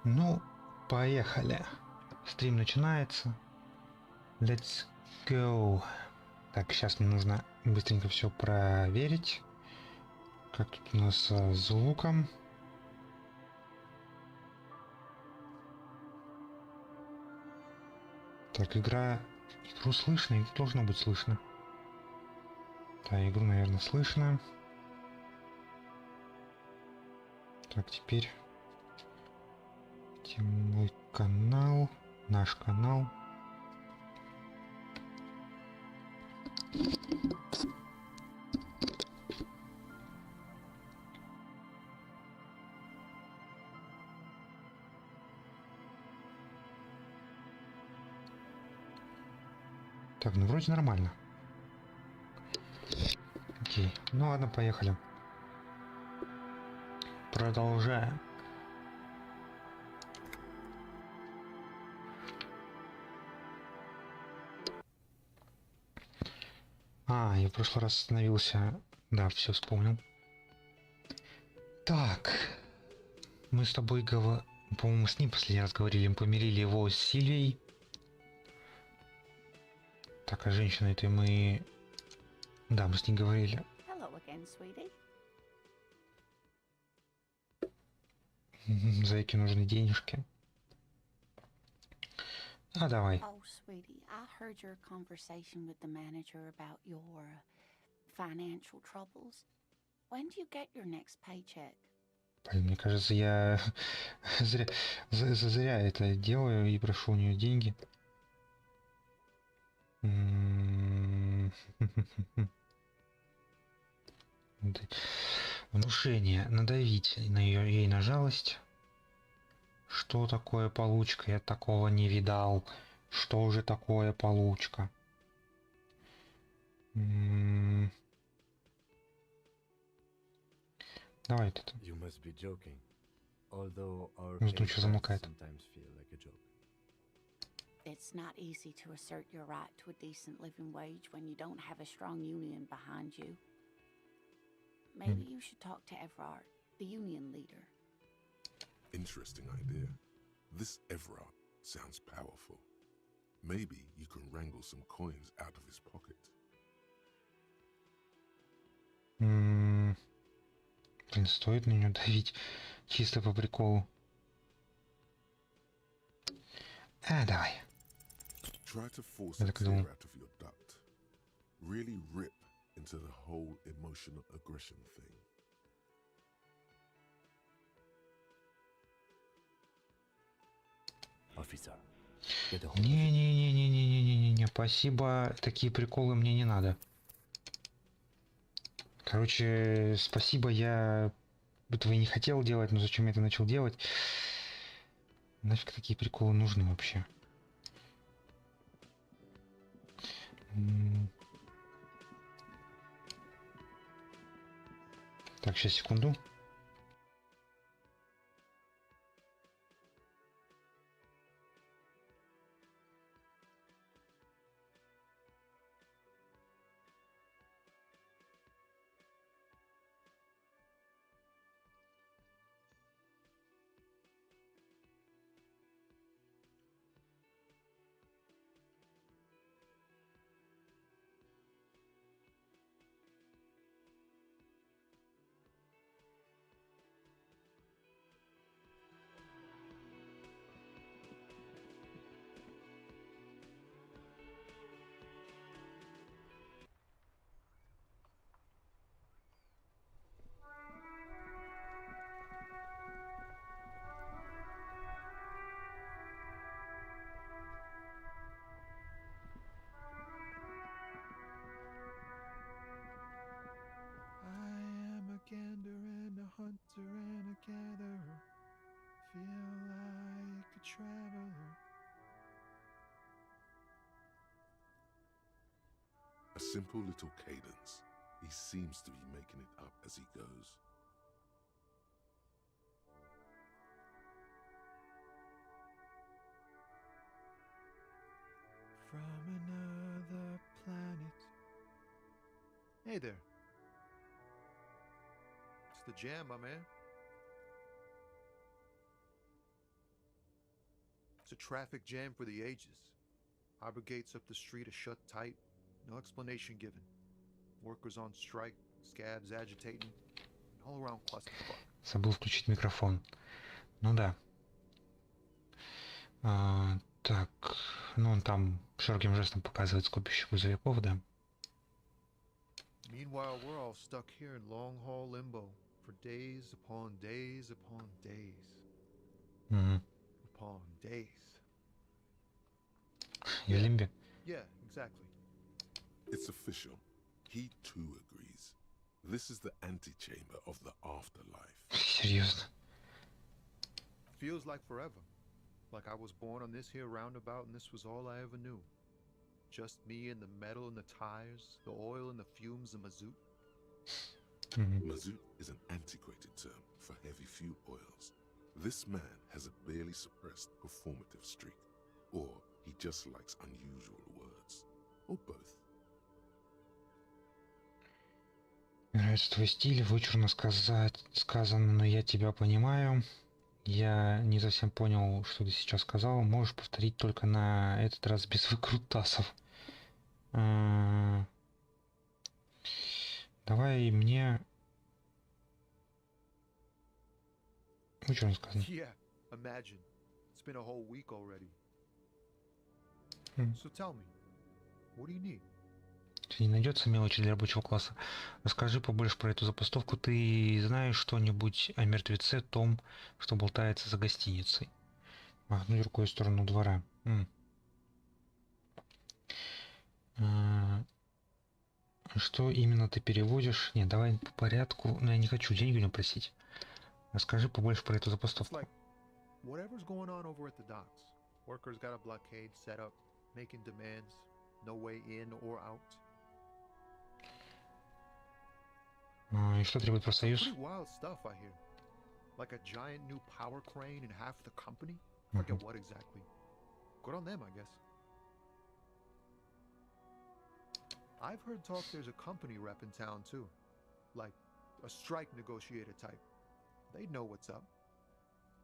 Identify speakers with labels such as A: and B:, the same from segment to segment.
A: Ну, поехали. Стрим начинается. Let's go. Так, сейчас мне нужно быстренько все проверить. Как тут у нас с звуком? Так, игру слышно, игру должно быть слышно. Да, игру, наверное, слышно. Так, теперь где мой канал, наш канал. Так, ну вроде нормально. Окей, ну ладно, поехали. Продолжаем. Я в прошлый раз остановился. Да, все вспомнил. Так, мы с тобой, по-моему, с ним последний раз говорили, мы помирили его с Сильвией. Так, а женщина этой мы... Да, мы с ней говорили. Зайке нужны денежки. Давай.
B: Oh, sweetie, I heard your conversation with the manager about your financial troubles. When do you get your next paycheck?
A: Блин, мне кажется, я зря это делаю и прошу у нее деньги. Внушение. Надавить ей на жалость. Что такое получка? Я такого не видал. Что же такое получка? Давай это. Что замолкает?
B: It's not easy to assert your right to a decent living wage when you don't have a strong union behind you. Maybe you should talk to Everard, the union leader.
C: Interesting idea. This Everard sounds powerful. Maybe you can wrangle some coins out of his pocket.
A: Блин, стоит на нее давить чисто по приколу. Давай.
C: Try to force a tear out of your duct. Really rip into the whole emotional aggression thing.
D: Офицер.
A: Не, спасибо, такие приколы мне не надо. Короче, спасибо, я этого и не хотел делать, но зачем я это начал делать? Нафиг такие приколы нужны вообще? Так, сейчас, секунду.
E: gander and a hunter and a gatherer. Feel like a traveler.
C: A simple little cadence. He seems to be making it up as he goes.
E: From another planet. Hey there. It's the jam, my man. It's a traffic jam for the ages. Harbor gates up the street are shut tight. No explanation given. Workers on strike, scabs agitating. All around clusterfuck.
A: Забыл включить микрофон. Ну да. Так, ну он там широким жестом показывает скопище грузовиков, да.
E: Meanwhile, we're all stuck here in long haul limbo for days upon days upon days. Upon days.
A: В лимбе.
E: Yeah, exactly.
C: It's official. He too agrees. This is the antechamber of the afterlife.
A: Серьезно.
E: Feels like forever. Like I was born on this here roundabout and this was all I ever knew. Just me and the metal and the tires, the oil and the fumes of mazout.
C: Mazout is an antiquated term for heavy fuel oils. This man has a barely suppressed performative streak. Or he just likes unusual words. Or both.
A: Мне нравится твой стиль, вычурно сказано, но я тебя понимаю. Я не совсем понял, что ты сейчас сказал. Можешь повторить только на этот раз без выкрутасов. Давай мне... Вычурно сказано.
E: Yeah, imagine. It's been a whole week already. So tell me, what do you need?
A: Не найдется мелочи для рабочего класса. Расскажи побольше про эту запустовку. Ты знаешь что-нибудь о мертвеце, том, что болтается за гостиницей? Махнуть рукой в сторону двора. Что именно ты переводишь? Нет, давай по порядку. Но я не хочу деньги у него просить. Расскажи побольше про эту запустовку.
E: Whatever's going on over at the docks. Workers got a blockade set up, making demands, no way in or out.
A: И что требует профсоюз?
E: Pretty wild stuff, I hear. Like a giant new power crane in half the company? Forget what exactly. Good on them, I guess. I've heard talk there's a company rep in town too. Like a strike negotiator type. They'd know what's up.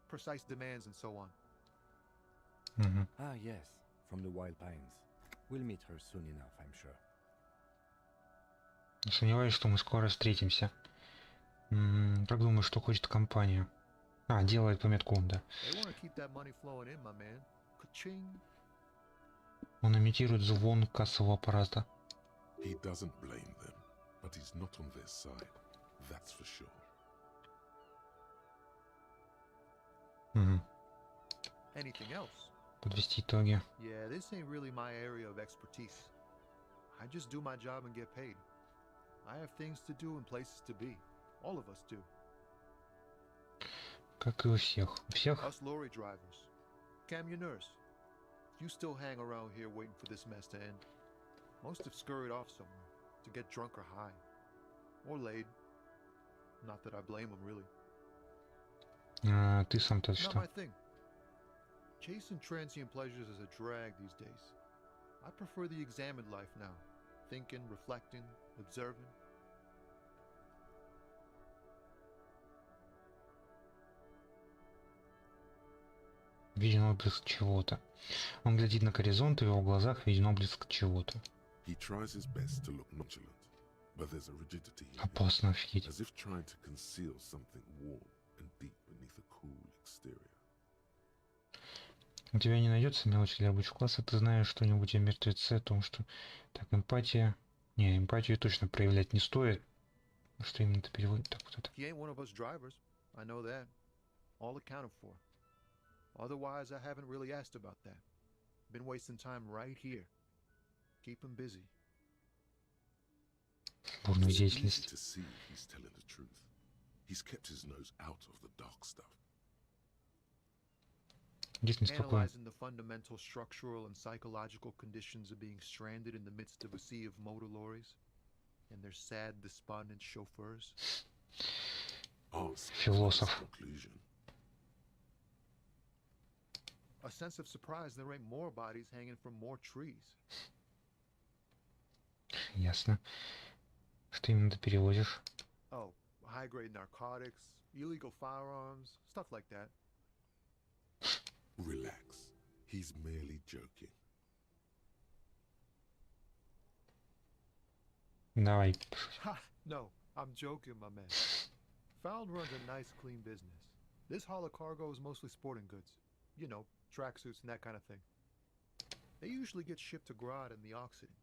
E: Precise demands and so on.
D: Ah, yes, from the Wild Pines. We'll meet her soon enough, I'm sure.
A: Сомневаюсь, что мы скоро встретимся. Как думаешь, что хочет компания? Делает пометку, да. Он имитирует звон кассового аппарата.
C: He doesn't blame them, but he's not on their side. That's for sure.
E: Anything else?
A: Подвести итоги.
E: Yeah, this ain't really my area of expertise. I just do my job and get paid. I have things to do and places to be. All of us do.
A: Как и у всех. У всех?
E: Us lorry drivers. Cam, your nurse. You still hang around here waiting for this mess to end. Most have scurried off somewhere to get drunk or high. Or laid. Not that I blame them, really.
A: Ты сам-то
E: Not
A: что?
E: my thing. Chasing transient pleasures is a drag these days. I prefer the examined life now. Thinking, reflecting, observing.
A: Виден отблеск чего-то. Он глядит на горизонт, и в его глазах виден отблеск чего-то.
C: He tries his best to look nonchalant, but there's a rigidity in him,
A: Опасно, офигеть.
C: as if trying to conceal something warm and deep beneath a cool exterior.
A: У тебя не найдется мелочи для рабочего класса? Ты знаешь что-нибудь о мертвеце, о том, что... Так, эмпатия... Не, эмпатию точно проявлять не стоит. Что именно ты переводишь? Так, вот это.
E: He ain't one of us drivers. I know that. All accounted for. Otherwise, I haven't really asked about that. Been wasting time right here. Keep him busy.
A: Бурную
C: It's easy
A: деятельность.
C: to see he's telling the truth. He's kept his nose out of the dark stuff.
A: Здесь неспокойно.
E: Analyzing the fundamental structural and psychological conditions of being stranded in the midst of a sea of motor lorries and their sad, despondent chauffeurs.
C: Ask
A: Philosoph.
C: his conclusion.
E: A sense of surprise there ain't more bodies hanging from more trees.
A: Ясно. Что именно ты переводишь?
E: Oh, high-grade narcotics, illegal firearms, stuff like that.
C: Relax. He's merely joking.
A: Давай.
E: Ha! No, I'm joking, my man. Found runs a nice, clean business. This haul of cargo is mostly sporting goods. You know, tracksuits and that kind of thing. They usually get shipped to Grad and the Occident.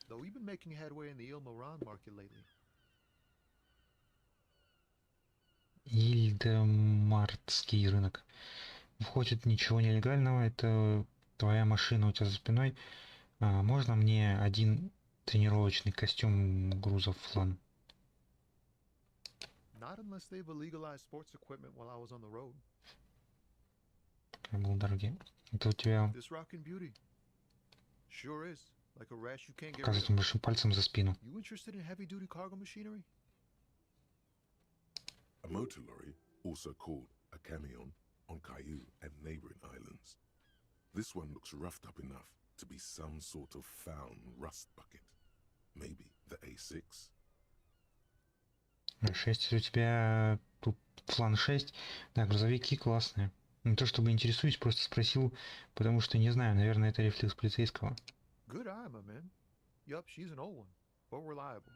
E: Though we've been making headway in the Ilmaran market lately.
A: Ильдемартский рынок. Входит ничего нелегального. Это твоя машина у тебя за спиной. Можно мне один тренировочный костюм грузов флан?
E: Not unless they've illegalized sports equipment while I was on the road.
A: Я был дороги. Это у тебя
E: This rockin' beauty. Sure is. Like a rash you can't get rid
A: показывает
E: of.
A: большим пальцем за спину.
E: You interested in heavy-duty cargo machinery?
C: A motor lorry, also called a camion, on Caillou and neighboring islands. This one looks roughed up enough to be some sort of found rust bucket. Maybe the A6.
A: 6, у тебя тут флан 6. Да, грузовики классные. Не то чтобы интересуюсь, просто спросил, потому что не знаю, наверное, это рефлекс полицейского.
E: Good eye, my man. Yup, she's an old one, but reliable.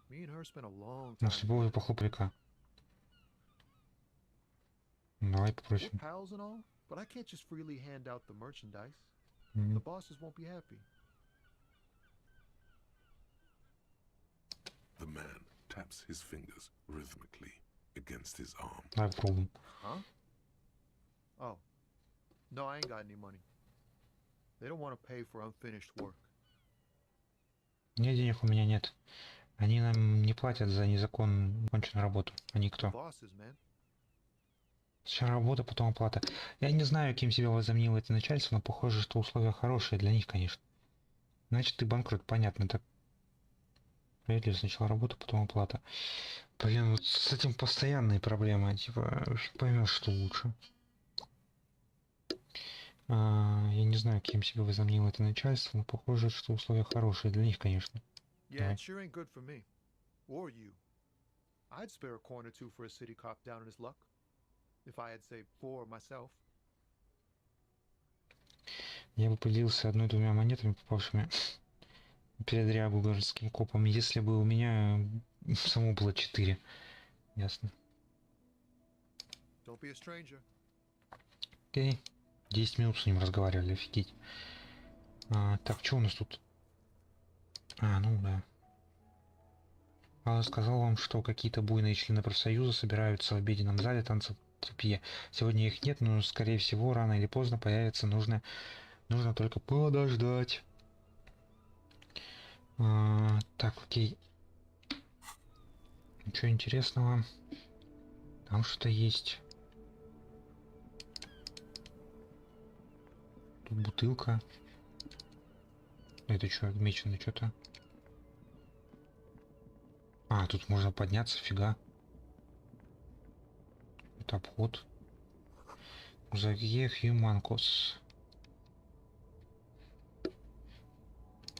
E: Me and her spent a long
A: На
E: time.
A: слепого похлопали-ка. Давай
E: We're
A: попросим.
E: pals and all, but I can't just freely hand out the merchandise.
A: Мгм.
E: The bosses won't be happy.
C: The man taps his fingers rhythmically against his arm.
A: Давай попробуем.
E: Huh? Oh. No, I ain't got any money. They don't want to pay for unfinished work.
A: Нет, денег у меня нет. Они нам не платят за незаконно конченную работу. Они кто?
E: Bosses, man.
A: Сначала работа, потом оплата. Я не знаю, кем себя возомнило это начальство, но похоже, что условия хорошие для них, конечно. Значит, ты банкрот, понятно, так? Справедливо, сначала работа, потом оплата. Блин, вот с этим постоянные проблемы, типа, поймешь, что лучше. Я не знаю, кем себя возомнило это начальство, но похоже, что условия хорошие для них, конечно.
E: Yeah,
A: Давай.
E: it sure ain't good for me. Or you. I'd spare a coin or two for a city cop down in his luck. If I had, say, 4 myself.
A: Я бы поделился одной-двумя монетами, попавшими в передрягу городским копом, если бы у меня само было 4. Ясно.
E: Don't be a stranger.
A: Окей. 10 минут с ним разговаривали, офигеть. Так, что у нас тут? Ну да. Сказал вам, что какие-то буйные члены профсоюза собираются в обеденном зале танцепье. Сегодня их нет, но, скорее всего, рано или поздно появится. Нужно только подождать. Так, окей. Ничего интересного. Там что-то есть. Тут бутылка. Это что, отмечено что-то? Тут можно подняться, фига. Это обход. Загье Хьюманкос.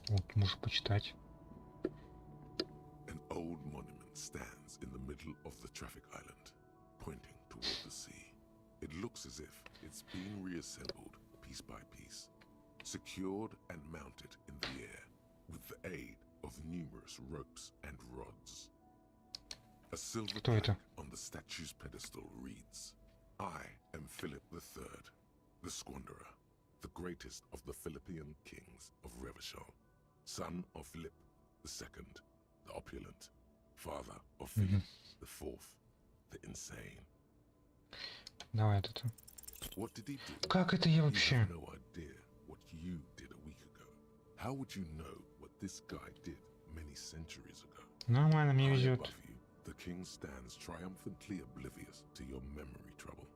A: Вот, можно почитать.
C: An old monument stands in the middle of the traffic island, pointing toward the sea. It looks as if it's being reassembled piece by piece, secured and mounted in the air with the aid of numerous ropes and rods. A silver
A: Кто это?
C: plaque on the statue's pedestal reads, I am Philip III, the Squanderer, the greatest of the Philippian kings of Revachol, son of Philip II, the opulent, father of Philip IV, the insane.
A: Давай это.
C: What did he do?
A: Как это я
C: You
A: вообще?
C: have no idea what you did a week ago. How would you know what this guy did many centuries ago?
A: Нормально, мне
C: High
A: везет.
C: above you, the king stands triumphantly oblivious to your memory trouble.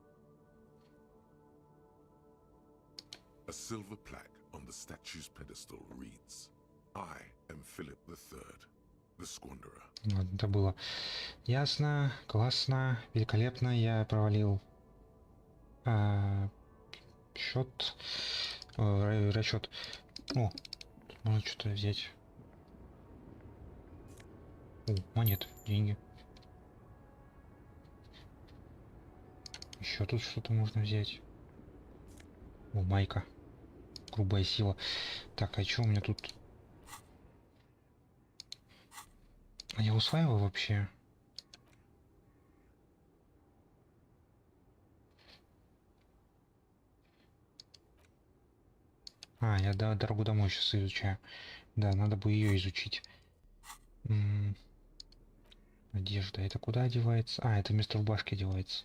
C: A silver plaque on the statue's pedestal reads, I am Philip III, the Squanderer.
A: Ладно, это было. Ясно, классно, великолепно. Я провалил счет, расчет. О, тут можно что-то взять. Монеты, деньги. Еще тут что-то можно взять. Майка. грубая сила. Так, а что у меня тут? Я усваиваю вообще? Я дорогу домой сейчас изучаю. Да, надо бы ее изучить. Одежда. Это куда одевается? Это вместо рубашки одевается.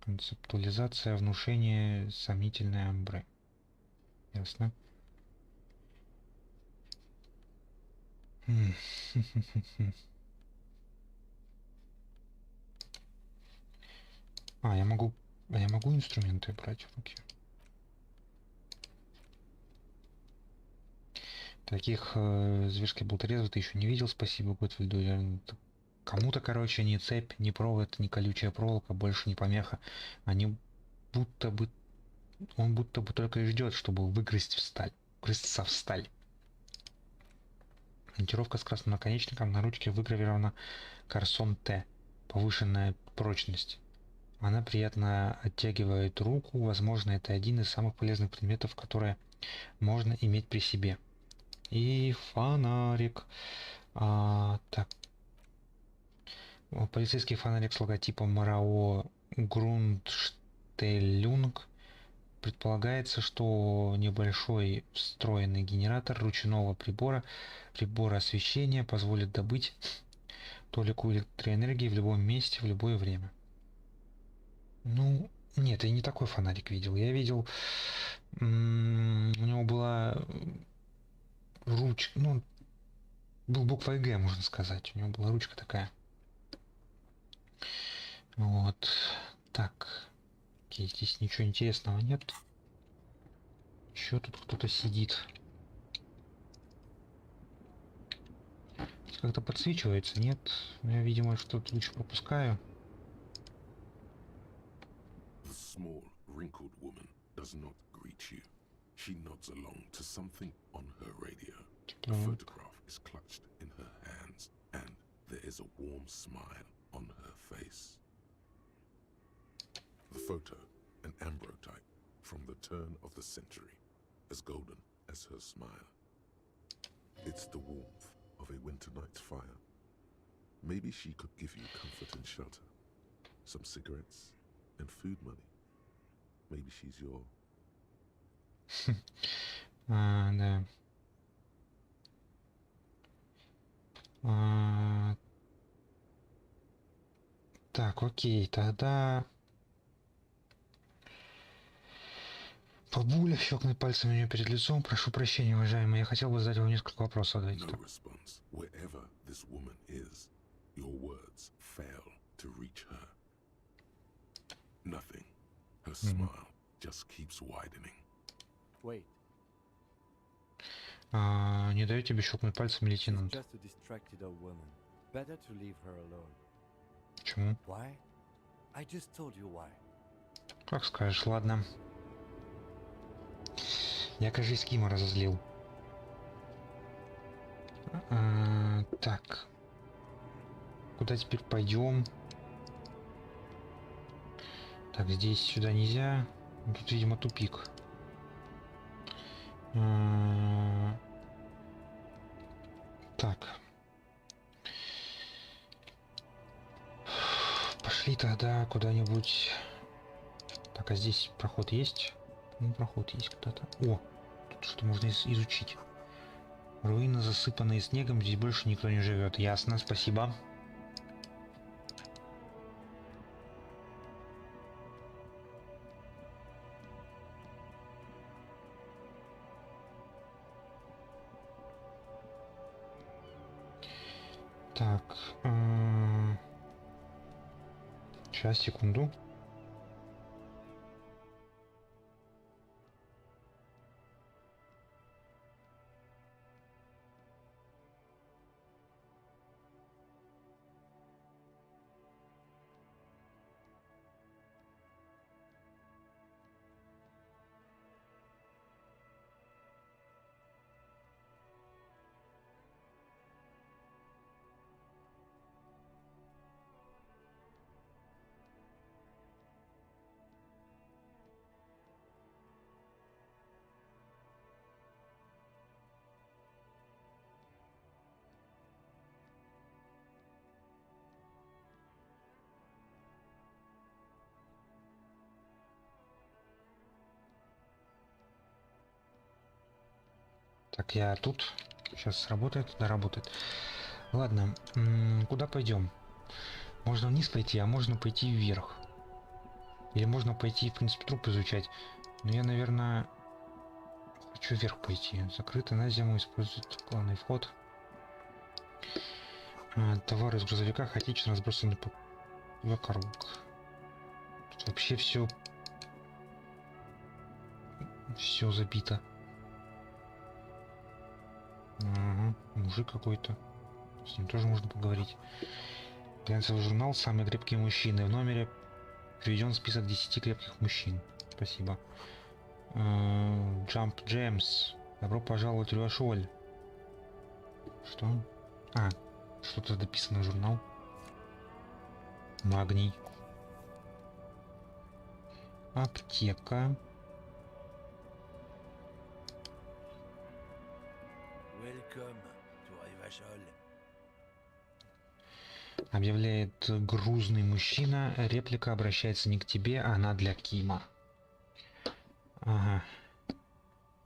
A: Концептуализация, внушение, сомнительное амбре. Ясно. Я могу инструменты брать в руки. Таких зверских болторезов ты еще не видел, спасибо, Готфельду. Кому-то, короче, ни цепь, ни провод, ни колючая проволока, больше не помеха. Он будто бы только и ждет, чтобы вгрызться в сталь. Монтировка с красным наконечником, на ручке выгравирована Карсон Т. Повышенная прочность. Она приятно оттягивает руку, возможно, это один из самых полезных предметов, которые можно иметь при себе. И фонарик. Так. Полицейский фонарик с логотипом МРАО Грундштеллюнг. Предполагается, что небольшой встроенный генератор ручного прибора освещения позволит добыть толику электроэнергии в любом месте, в любое время. Ну, нет, я не такой фонарик видел. Я видел, у него была ручка, был буквой Г, можно сказать. У него была ручка такая. Вот. Так. Окей, здесь ничего интересного нет. Еще тут кто-то сидит. Как-то подсвечивается, нет? Я, видимо, что-то лучше пропускаю.
C: The small, wrinkled woman does not greet you. She nods along to something on her radio. A photograph is clutched in her hands, and there is a warm smile on her face. The photo, an ambrotype from the turn of the century, as golden as her smile. It's the warmth of a winter night's fire. Maybe she could give you comfort and shelter, some cigarettes and food money. Maybe she's your...
A: Да. Так, окей, тогда... Бабуля щелкнет пальцем у нее перед лицом. Прошу прощения, уважаемый, я хотел бы задать вам несколько вопросов. Давайте так.
C: Wherever this woman is, your words fail to reach her. Nothing. Her smile just keeps widening.
D: Wait.
A: Не даю тебе щелкнуть пальцем, лейтенант.
D: Just a distracted old woman. Better to leave her alone.
A: Почему?
D: Why? I just told you why.
A: Как скажешь, ладно. Я, кажись, Кима разозлил. Так. Куда теперь пойдем? Так, здесь сюда нельзя. Тут, видимо, тупик. Так. Пошли тогда куда-нибудь. Так, а здесь проход есть? Проход есть куда-то. О, тут что можно изучить. Руины, засыпанные снегом, здесь больше никто не живет. Ясно, спасибо. Так. Сейчас, секунду. Так, я тут. Сейчас работает, да, работает. Ладно, куда пойдем? Можно вниз пойти, а можно пойти вверх. Или можно пойти, в принципе, труп изучать. Но я, наверное, хочу вверх пойти. Закрыто на зиму, используют главный вход. Товары из грузовика хаотично разбросаны вокруг. Тут вообще все забито. Ага, мужик какой-то. С ним тоже можно поговорить. Глянцевый журнал «Самые крепкие мужчины». В номере приведен список 10 крепких мужчин. Спасибо. Jump Джеймс. Добро пожаловать в Рюашоль. Что? А, что-то дописано в журнал. Магний. Аптека.
F: Welcome to Rivachol.
A: Объявляет грузный мужчина. Реплика обращается не к тебе, а она для Кима. Ага.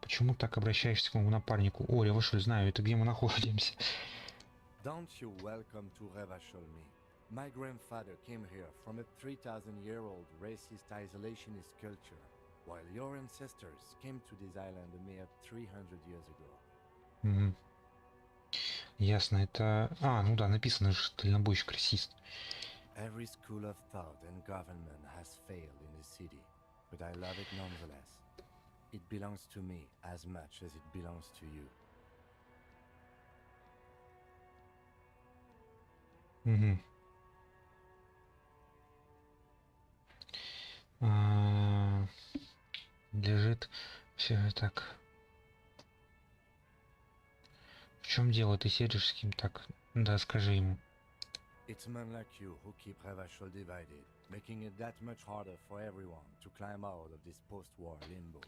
A: Почему так обращаешься к моему напарнику? О, я вышел, знаю, это где мы находимся.
D: Don't you welcome to Revachol me. My grandfather came here from a 3,000-year-old racist isolationist culture, while your ancestors came to this island a mere 300 years ago.
A: Угу. Ясно, это... А, ну да, написано же, дальнобойщик расист.
D: Every school of thought and government has failed in the city, but I love it nonetheless. It belongs to me as much as it belongs to you.
A: Угу. Лежит все так. В чем дело? Ты сидишь с кем так? Да, скажи ему.
D: It's men like you who keep Revachol divided, making it that much harder for everyone to climb out of this post-war limbo.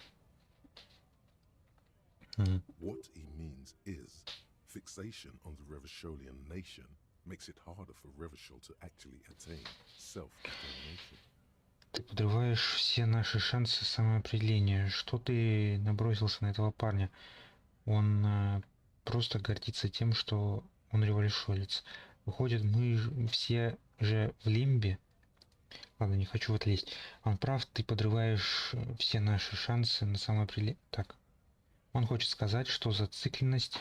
C: What he means is, fixation on the Revacholian nation makes it harder for Revachol to actually attain self-determination.
A: Ты подрываешь все наши шансы самоопределения. Что ты набросился на этого парня? Он просто гордится тем, что он революционец. Выходит, мы все же в лимбе. Ладно, не хочу в это лезть. Он прав, ты подрываешь все наши шансы на самоопределение. Так. Он хочет сказать, что зацикленность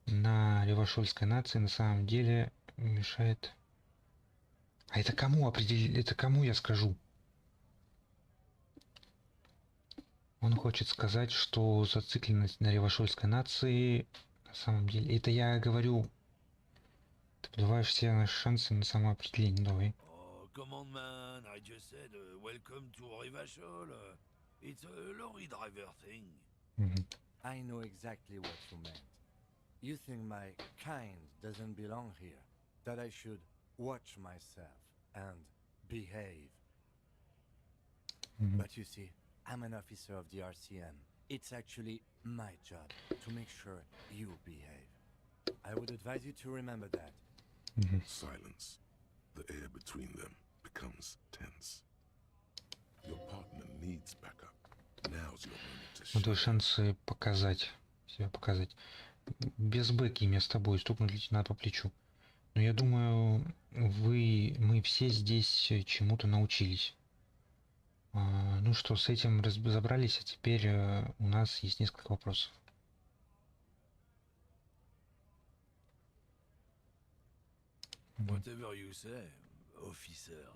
A: на ревашольской нации на самом деле мешает... А это кому определить? Это кому я скажу? Он хочет сказать, что зацикленность на ревашольской нации на самом деле... Это я говорю... Ты подрываешь все наши шансы на самоопределение. Давай.
F: Oh, come on, man. I just said, welcome to Rivachol. It's a lorry driver thing.
D: I know exactly what you meant. You think my kind doesn't belong here, that I should watch myself and behave. But you see, I'm an officer of the RCM. It's actually my job to make sure you behave. I would advise you to remember that.
C: Silence. The air between them becomes tense. Your partner needs backup. Now's your moment to
A: Надо
C: shine.
A: шансы показать. Себя показать. Без бэки мне с тобой стукнуть лейтенант по плечу. Но я думаю, мы все здесь чему-то научились. Ну что, с этим разобрались, а теперь у нас есть несколько вопросов.
F: Whatever you say, officers.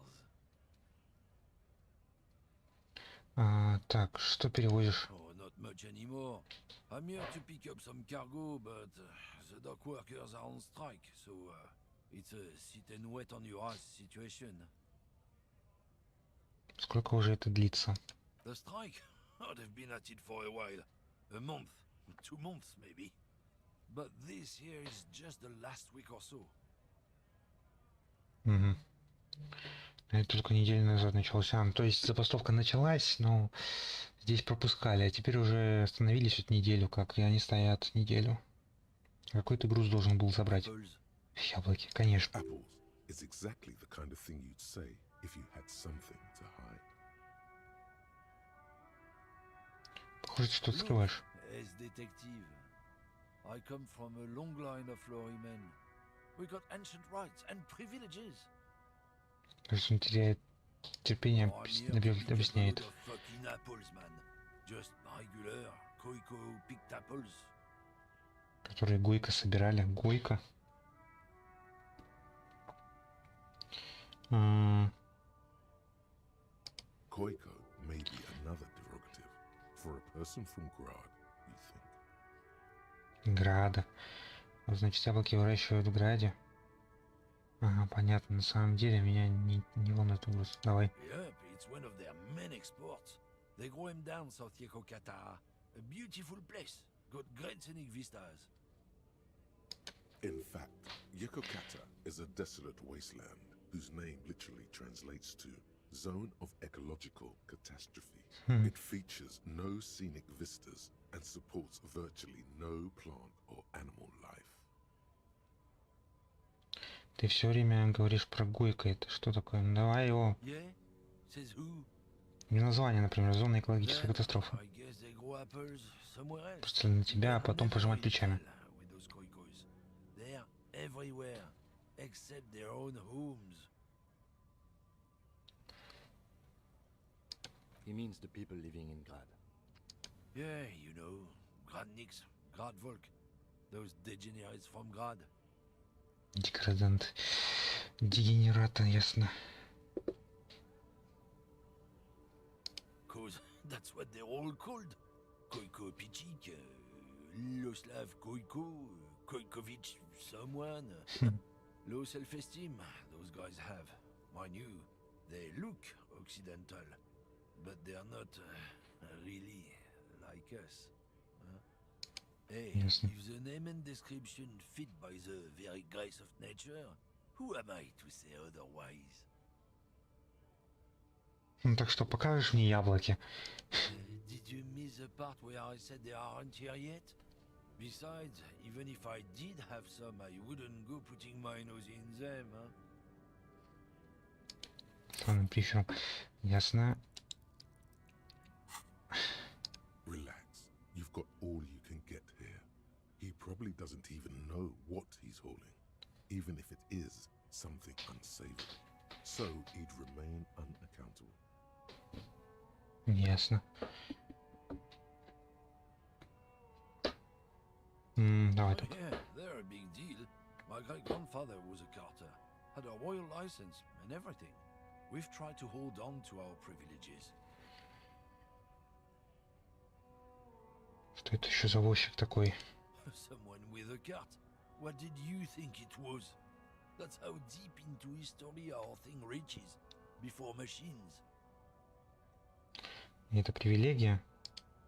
A: Так, что переводишь?
F: Oh, not much anymore. I'm here to pick up some cargo, but the dock workers are on strike, so it's a sit and wait on your ass situation.
A: Сколько уже это длится?
F: The strike? Oh, they've been at it for a while. A month, 2 months maybe. But this here is just the last week or so.
A: Угу. Это только неделю назад начался. То есть забастовка началась, но здесь пропускали, а теперь уже остановились вот неделю, как и они стоят неделю. Какой ты груз должен был забрать?
F: Apples.
A: Яблоки, конечно.
C: Apples is exactly the kind of thing you'd say if you had something to hide.
A: Похоже, ты что-то скрываешь.
F: As detective. I come from a long line of lorry men. We got ancient rights and privileges.
A: То есть он теряет терпение,
F: I'm here to pick up a
A: объясняет.
F: load of fucking apples, man. Just regular Koiko picked apples.
A: Которые Гойко собирали. Гойко.
C: Koiko may be another derogative for a person from Grad, you think?
A: Града. Значит, яблоки выращивают в Граде. Ага, понятно. На самом деле меня не волнует угроз. Давай.
F: Yep, it's one of their main exports. They grow him down South Yekokata. A beautiful place. Got great scenic vistas.
C: In fact, Yekokata is a desolate wasteland whose name literally translates to Zone of Ecological Catastrophe. It features no scenic vistas and supports virtually no plant or animal life.
A: Ты все время говоришь про Гойко. Это что такое? Ну, давай его.
F: Yeah? Says who?
A: Не название, например, зона экологической
F: Then,
A: катастрофы.
F: I guess they grow apples somewhere else.
A: Просто на тебя, а потом пожимать плечами.
F: With those Koikos. They're everywhere, except their own homes.
D: He means the people living in Grad.
F: Yeah, you know, Gradniks, Gradvolk, those degenerates from Grad.
A: Деградант. Дегенерата, ясно.
F: Cause that's what they're all called. Koiko Pichik, Loslav Koiko, Koikovich someone. Low self-esteem those guys have. Mind you, they look occidental, but they're not really like us. Hey,
A: Yes.
F: if the name and description fit by the very grace of nature, who am I to say otherwise?
A: Ну так что, покажешь мне яблоки?
F: Did you miss the part where I said they aren't here yet? Besides, even if I did have some, I wouldn't go putting my nose in them, huh?
A: Ладно, прифером. Ясно.
C: Relax. You've got all you can get here. He probably doesn't even know what he's hauling, even if it is something unsavory. So he'd remain unaccountable.
A: Ясно. Давай
F: Oh,
A: так.
F: yeah, they're a big deal. My great-grandfather was a carter, had a royal license and everything. We've tried to hold on to our privileges.
A: Что это еще за возчик такой?
F: Someone with a cart. What did you think it was? That's how deep into history our thing reaches. Before machines.
A: Это привилегия?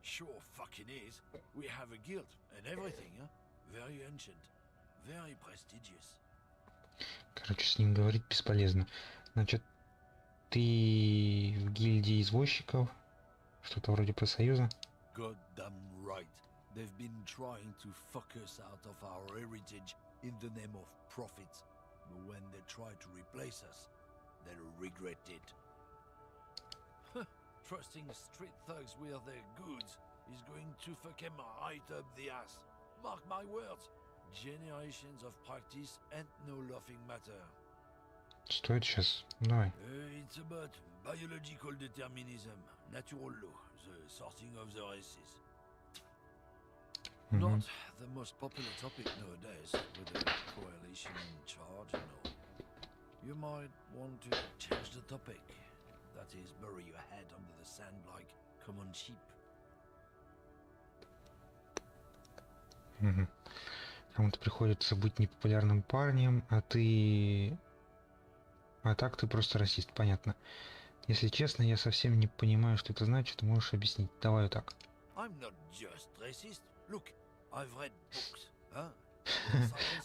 F: Sure fucking is. We have a guild and everything, huh? Very ancient. Very prestigious.
A: Короче, с ним говорить бесполезно. Значит, ты в гильдии извозчиков? Что-то вроде профсоюза?
F: Goddamn right. They've been trying to fuck us out of our heritage in the name of profit. But when they try to replace us, they'll regret it. Trusting street thugs with their goods is going to fuck them right up the ass. Mark my words. Generations of practice and no laughing matter.
A: Что это сейчас? Давай.
F: It's about biological determinism, natural law, the sorting of the races. Not the most popular topic nowadays, with the coalition in charge and all. You might want to change the topic. That is, bury your head under the sand like common sheep.
A: Кому-то приходится быть непопулярным парнем, а ты... А так ты просто расист, понятно. Если честно, я совсем не понимаю, что это значит, можешь объяснить. Давай вот так.
F: I'm not just racist. Look, I've read books, huh?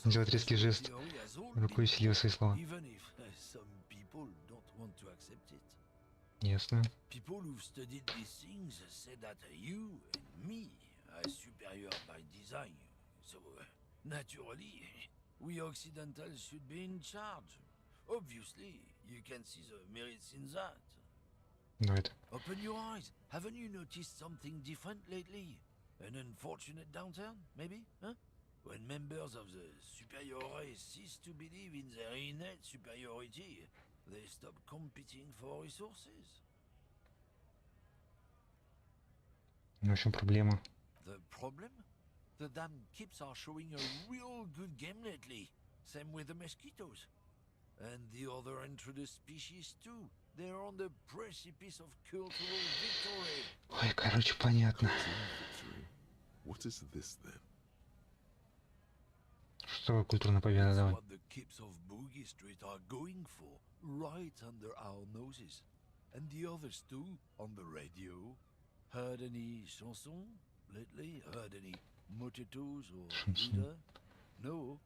A: Делать резкий жест. Рукой усилил свои слова.
F: Even if some people don't want to accept it.
A: Ясно.
F: People who've studied these things say that you and me are superior by design. So, naturally, we Occidentals should be in charge. Obviously, you can see the merits in that.
A: Давай это.
F: Open your eyes. Haven't you noticed something different lately? An unfortunate downturn, maybe? Huh? When members of the superior race cease to believe in their innate superiority, they stop competing for resources.
A: В чем проблема?
F: The problem? The damn kips are showing a real good game lately. Same with the mosquitoes. And the other introduced species too. They're on the precipice of cultural victory.
A: Ой, короче, понятно.
C: Victory. What is this then?
A: Что такое культурная победа?
F: That's
A: Давай.
F: what the kips of Boogie Street are going for, right under our noses. And the others too, on the radio. Heard any chansons lately? Heard any motetos or either? No.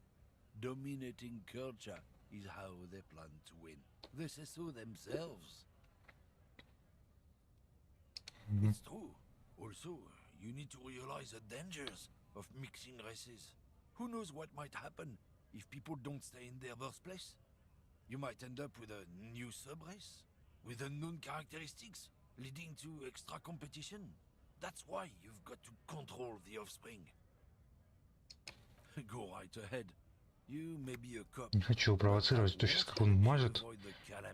F: Dominating culture is how they plan to win. They say so themselves. It's true. Also, you need to realize the dangers of mixing races. Who knows what might happen if people don't stay in their birthplace? You might end up with a new sub-race, with unknown characteristics, leading to extra competition. That's why you've got to control the offspring. Go right ahead. You may be a cop.
A: Не хочу его провоцировать, то сейчас как он мажет,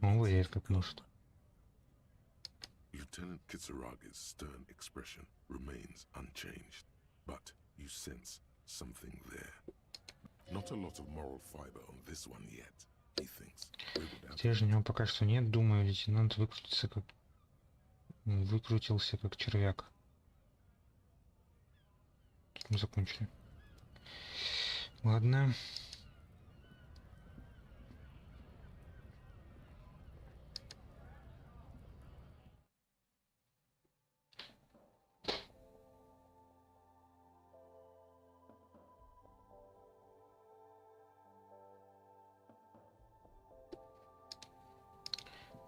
A: он выйдет как может.
C: Lieutenant Kitsaraga's stern expression remains unchanged, but you sense something there. Not a lot of moral fiber on this one yet, he thinks.
A: Стержня у него пока что нет, думаю, лейтенант выкрутился как червяк. Мы закончили. Ладно.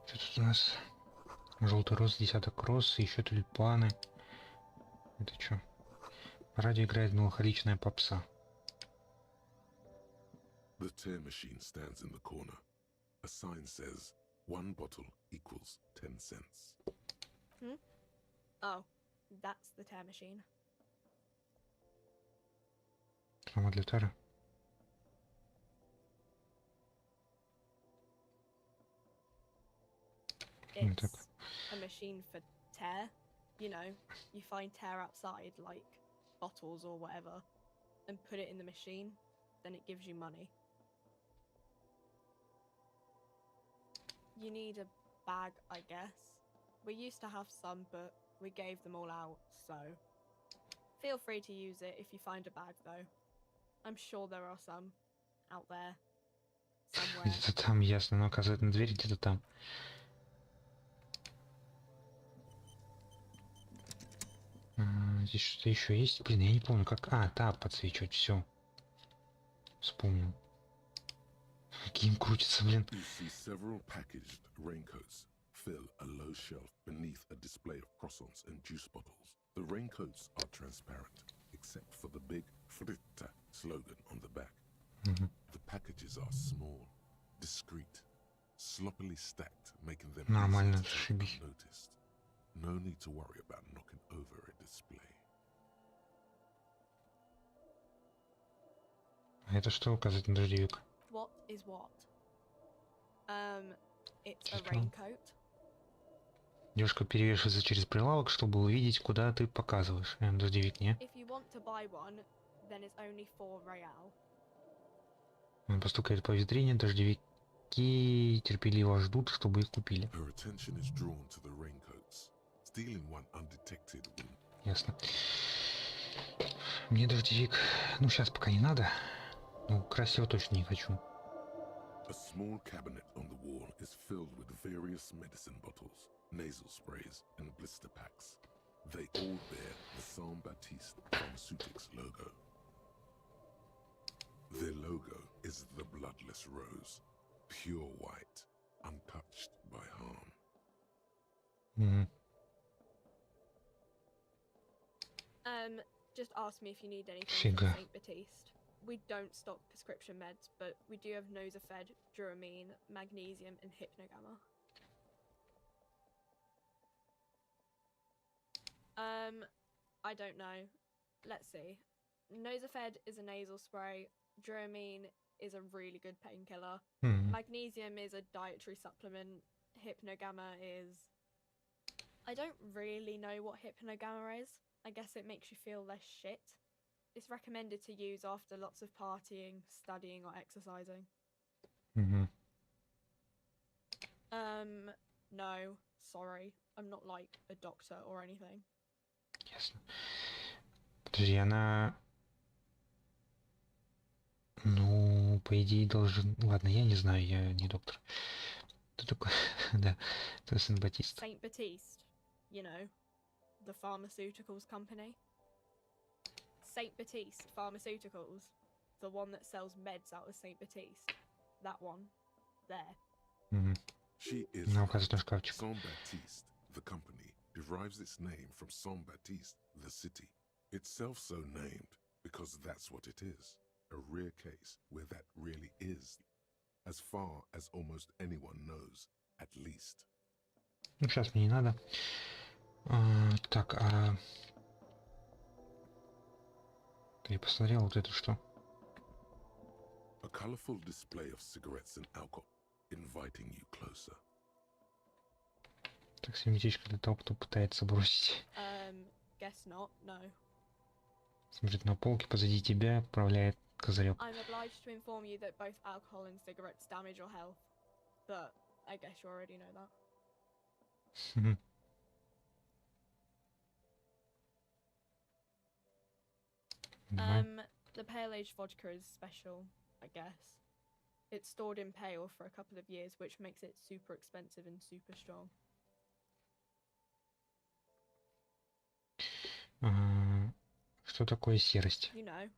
A: Что тут у нас? Желтый роз, десяток роз, еще тюльпаны. Это что? По радио играет меланхоличная попса.
C: The tear machine stands in the corner. A sign says, 1 bottle equals 10 cents.
G: Hmm? Oh, that's the tear machine.
A: Слова для тары.
G: It's a machine for tear. You know, you find tear outside, like bottles or whatever, and put it in the machine, then it gives you money. You need a bag, I guess. We used to have some, but we gave them all out, so... Feel free to use it if you find a bag, though. I'm sure there are some out there. Somewhere.
A: Где-то там, ясно, но указывает на дверь, где-то там. Здесь что-то еще есть? Блин, я не помню, как... А, тап подсвечивать, все. Вспомнил. Каким крутится, блин.
C: You see several packaged raincoats fill a low shelf beneath a display of croissants and juice bottles. The raincoats are transparent, except for the big Fritta slogan on the back. The packages are small, discreet, sloppily stacked, making them
A: Нормально,
C: easy to take
A: зашибись.
C: unnoticed. No need to worry about knocking over a display.
A: А это что указать на дождевик?
G: What is what? It's a
A: Что?
G: raincoat.
A: Девушка перевешивается через прилавок, чтобы увидеть, куда ты показываешь. Дождевик, не?
G: If you want to buy one, then it's only 4 real.
A: Он постукает по витрине, дождевики терпеливо ждут, чтобы их купили.
C: Her attention is drawn to the raincoats. Stealing one undetected will...
A: Ясно. Мне дождевик, ну сейчас пока не надо. Ну, красть его точно не хочу.
C: A small cabinet on the wall is filled with various medicine bottles, nasal sprays, and blister packs. They all bear the Saint Baptiste Pharmaceutics logo. Their logo is the bloodless rose, pure white, untouched by harm.
G: Just ask me if you need anything
A: Фига.
G: from Saint Baptiste. We don't stock prescription meds, but we do have Nosafed, Duramine, Magnesium, and Hypnogamma. I don't know. Let's see. Nosafed is a nasal spray. Dramamine is a really good painkiller. Magnesium is a dietary supplement. Hypnogamma is... I don't really know what hypnogamma is. I guess it makes you feel less shit. It's recommended to use after lots of partying, studying, or exercising. No, sorry. I'm not like a doctor or anything.
A: Ясно. Подожди, она... Ну, по идее, должен... Ладно, я не знаю, я не доктор. Кто такой? Да, это Сен-Батист.
G: Saint Baptiste, you know, the pharmaceuticals company. Saint Baptiste Pharmaceuticals, the one that sells meds out of Saint Baptiste. That one, there.
C: She is
A: Ну,
C: right.
A: указать на шкафчик.
C: Saint Baptiste, the company, derives its name from Saint Baptiste, the city. Itself so named because that's what it is. A rare case where that really is, as far as almost anyone knows, at least.
A: Ну, сейчас мне не надо. Так, я посмотрел вот это что.
C: A colorful display of cigarettes and alcohol, inviting you closer.
A: Так, семантичка для того, кто пытается бросить.
G: Guess not, no.
A: Смотрит на полке позади тебя, отправляет козырек.
G: I'm obliged to inform you that both alcohol and cigarettes damage your health. But I guess you already know that. The pale age vodka is special, I guess. It's stored in pale for a couple of years, which makes it super expensive and super strong.
A: Что такое серость?
G: You know.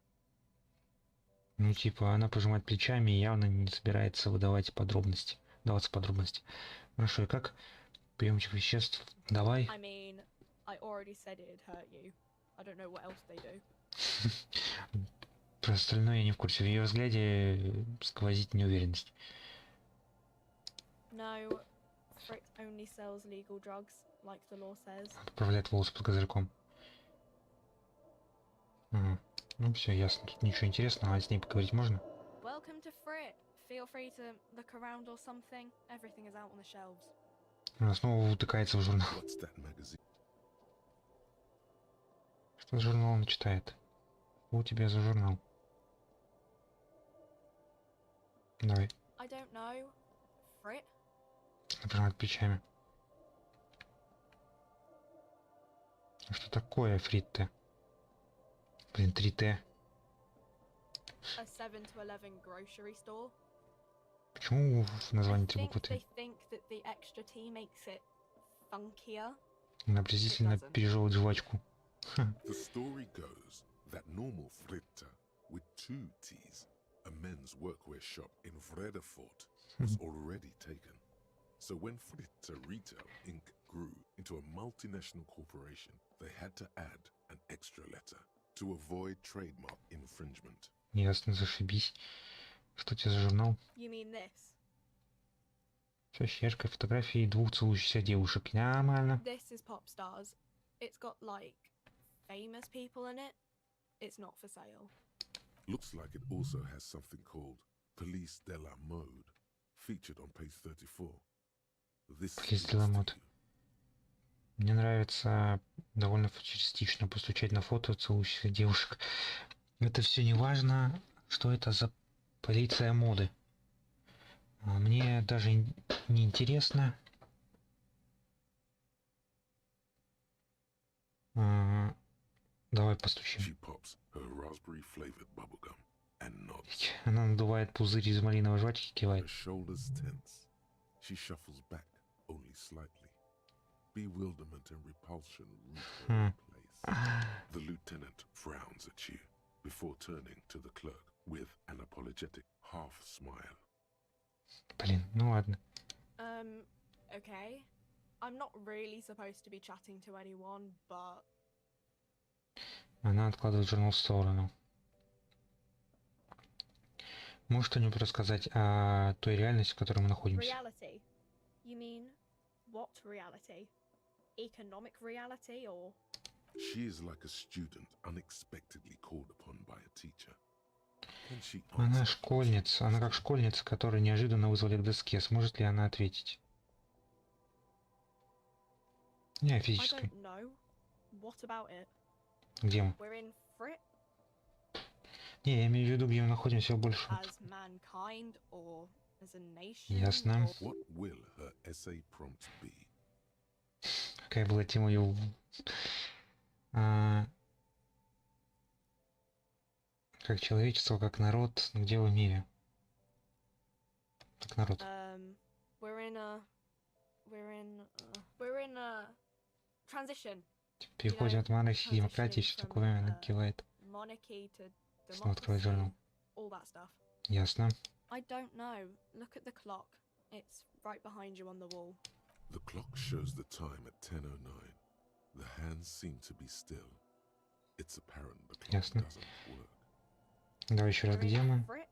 A: Ну, типа, она пожимает плечами и явно не собирается даваться подробности. Хорошо, и как? Приемчик веществ. Давай.
G: I mean, I already said it'd hurt you. I don't know what else they do.
A: Про остальное я не в курсе. В ее взгляде сквозит неуверенность.
G: No, Frick only sells legal drugs, like the law says.
A: Поправляет волосы под козырьком. Ну все, ясно. Тут ничего интересного, а с ней поговорить можно?
G: Welcome to Frick. Feel free to look around or something. Everything is out on the shelves.
A: Она снова утыкается в журнал.
C: What's that magazine?
A: Что с журналом читает? Что у тебя за журнал? Давай.
G: I don't know. Frick?
A: Например, плечами. А что такое фрит-Т? Блин, 3Т.
G: A 7 to 11 grocery store.
A: Почему в названии три буквы
G: They
A: Т?
G: think that the extra T makes it funkier.
A: Она презрительно пережевывает жвачку.
C: The story goes that normal fritta with 2 T's, a men's workwear shop in Vredefort, was already taken. So when Fritta Retail Inc. grew into a multinational corporation, they had to add an extra letter to avoid trademark infringement.
A: Ясно, зашибись. Что у тебя за журнал?
G: You mean this?
A: Все, яркая фотографии двух целующихся девушек. Нормально.
G: This is Pop Stars. It's got like famous people in it. It's not for sale.
C: Looks like it also has something called Police de la Mode, featured on page 34. This
A: Police
C: speaks
A: de la
C: to
A: Mode.
C: you.
A: Мне нравится довольно футуристично постучать на фото целующихся девушек. Это все не важно, что это за полиция моды. Мне даже не интересно. Давай постучим.
C: She pops her raspberry-flavored bubblegum and nods.
A: Она надувает пузырь из малиновой жвачки,
C: Her
A: кивает.
C: shoulders tense. She shuffles back only slightly. Bewilderment and repulsion root her in place. The lieutenant frowns at you before turning to the clerk with an apologetic half smile.
A: Блин, ну ладно.
G: Okay. I'm not really supposed to be chatting to anyone, but...
A: Она откладывает журнал в сторону. Можешь что-нибудь рассказать о той реальности, в которой мы находимся?
G: Reality? You mean what reality? Economic reality or...
C: She is like a student unexpectedly called upon by a teacher. Can she
A: Она
C: answer?
A: школьница. Она как школьница, которую неожиданно вызвали к доске. Сможет ли она ответить? Не,
G: I
A: физической.
G: don't know. What about it?
A: Где мы?
G: We're in Frit
A: Не, я имею в виду, где мы находимся больше.
G: as mankind or as a nation.
A: Ясно.
G: or-
C: What will her essay prompt be?
A: Какая была тема его... Как человечество, как народ, ну, где в мире? Как народ.
G: We're in a transition.
A: Переходим от монархии к демократии, все такое, она кивает.
G: Monarchy to
A: Снова открывает
G: democracy.
A: журнал.
G: All that stuff.
A: Ясно.
G: I don't know. Look at the clock. It's right behind you on the wall.
C: The clock shows the time at 10:09. The hands seem to be still. It's apparent the clock
A: Ясно.
C: doesn't work.
A: Давай еще раз,
G: We're in
A: где мы?
G: Frit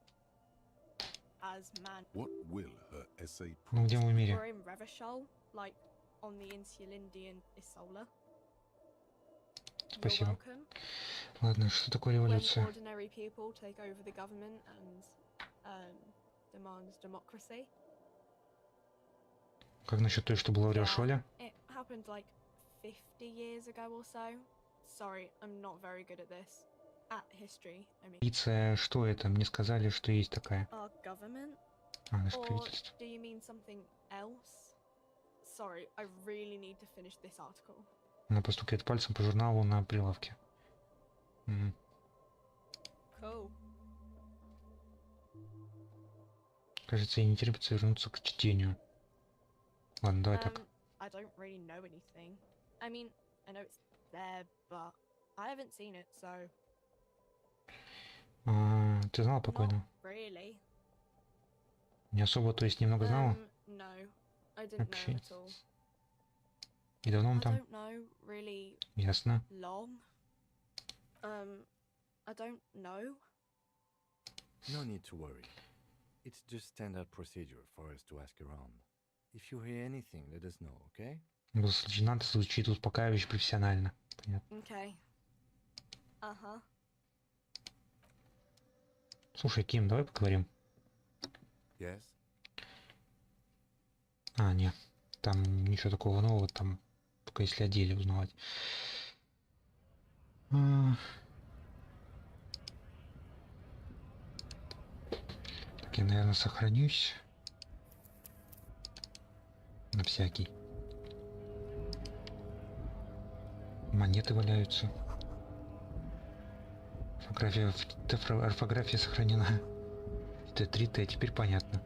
G: as man.
C: What will her essay
A: Ну,
C: prompt
A: где мы в мире?
G: We're in Revachol, like on the Insulindian Isola. You're
A: Спасибо.
G: welcome.
A: Ладно, что такое
G: When
A: революция?
G: ordinary people take over the government and demands democracy.
A: Как насчет той, что было в
G: Yeah,
A: Ревшоле?
G: it happened like 50 years ago or so. Sorry, I'm not very good at this. At history, I mean.
A: Полиция, что это? Мне сказали, что есть такая.
G: Our government?
A: А, наше
G: Or
A: правительство.
G: do you mean something else? Sorry, I really need to finish this article.
A: Она постукивает пальцем по журналу на прилавке. Мгм.
G: Cool.
A: Кажется, ей не терпится вернуться к чтению. Ладно, давай так.
G: I don't really know anything. I mean, I know it's there, but I haven't seen it, so
A: Ты знала покойно?
G: not really.
A: Не особо, то есть немного знала?
G: No, I didn't know
A: Вообще.
G: at all.
A: И давно
G: I
A: он там?
G: don't know really
A: Ясно.
G: long. I don't know.
D: No need to worry. It's just standard procedure for us to ask around. If you hear anything, let us know, okay?
A: Голос лейтенанта звучит успокаивающе профессионально. Понятно.
G: Okay. Uh-huh.
A: Слушай, Ким, давай поговорим.
D: Yes?
A: Не. Там ничего такого нового, там только если о деле узнавать. Так, я, наверное, сохранюсь. На всякий. Монеты валяются. Орфография сохранена. Т3Т, теперь понятно.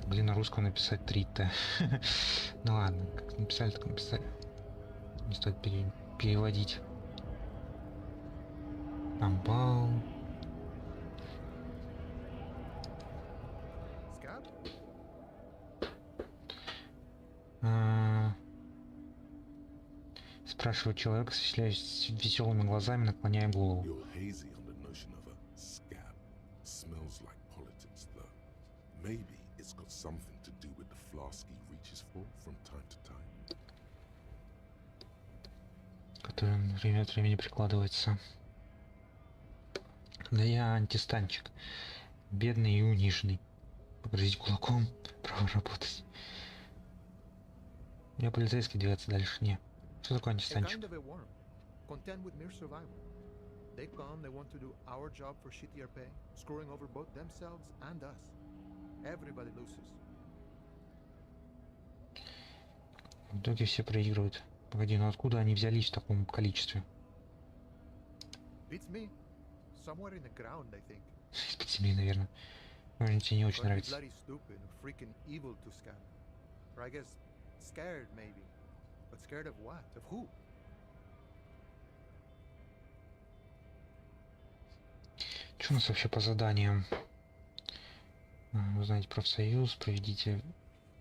A: Блин, на русском написать 3Т. Ну ладно, как написали, так написали. Не стоит переводить. Амбал.
E: Scab?
A: Спрашивает человек, с веселыми глазами, наклоняя голову.
C: You're hazy on the notion of a scab. Smells like politics, though. Maybe it's got something to do with the flask he reaches for from time to time.
A: Который время от времени прикладывается. Да я антистанчик. Бедный и униженный. Погрозить кулаком, право работать. Я полицейский, двигаться дальше не. Что такое
E: A
A: антистанчик?
E: kind of a worm, content with mere survival. They come, they want to do our job for shittier pay, screwing over both themselves and us. Everybody loses.
A: В итоге все проигрывают. Погоди, ну откуда они взялись в таком количестве?
E: Beats me. Somewhere in the ground, I think.
A: Из-под земли, наверное. Наверное, тебе не очень
E: Gotta be
A: нравится.
E: bloody stupid or freaking evil to scam. Or I guess scared maybe. But scared of what? Of who?
A: Что у нас вообще по заданиям? Узнаете профсоюз, проведите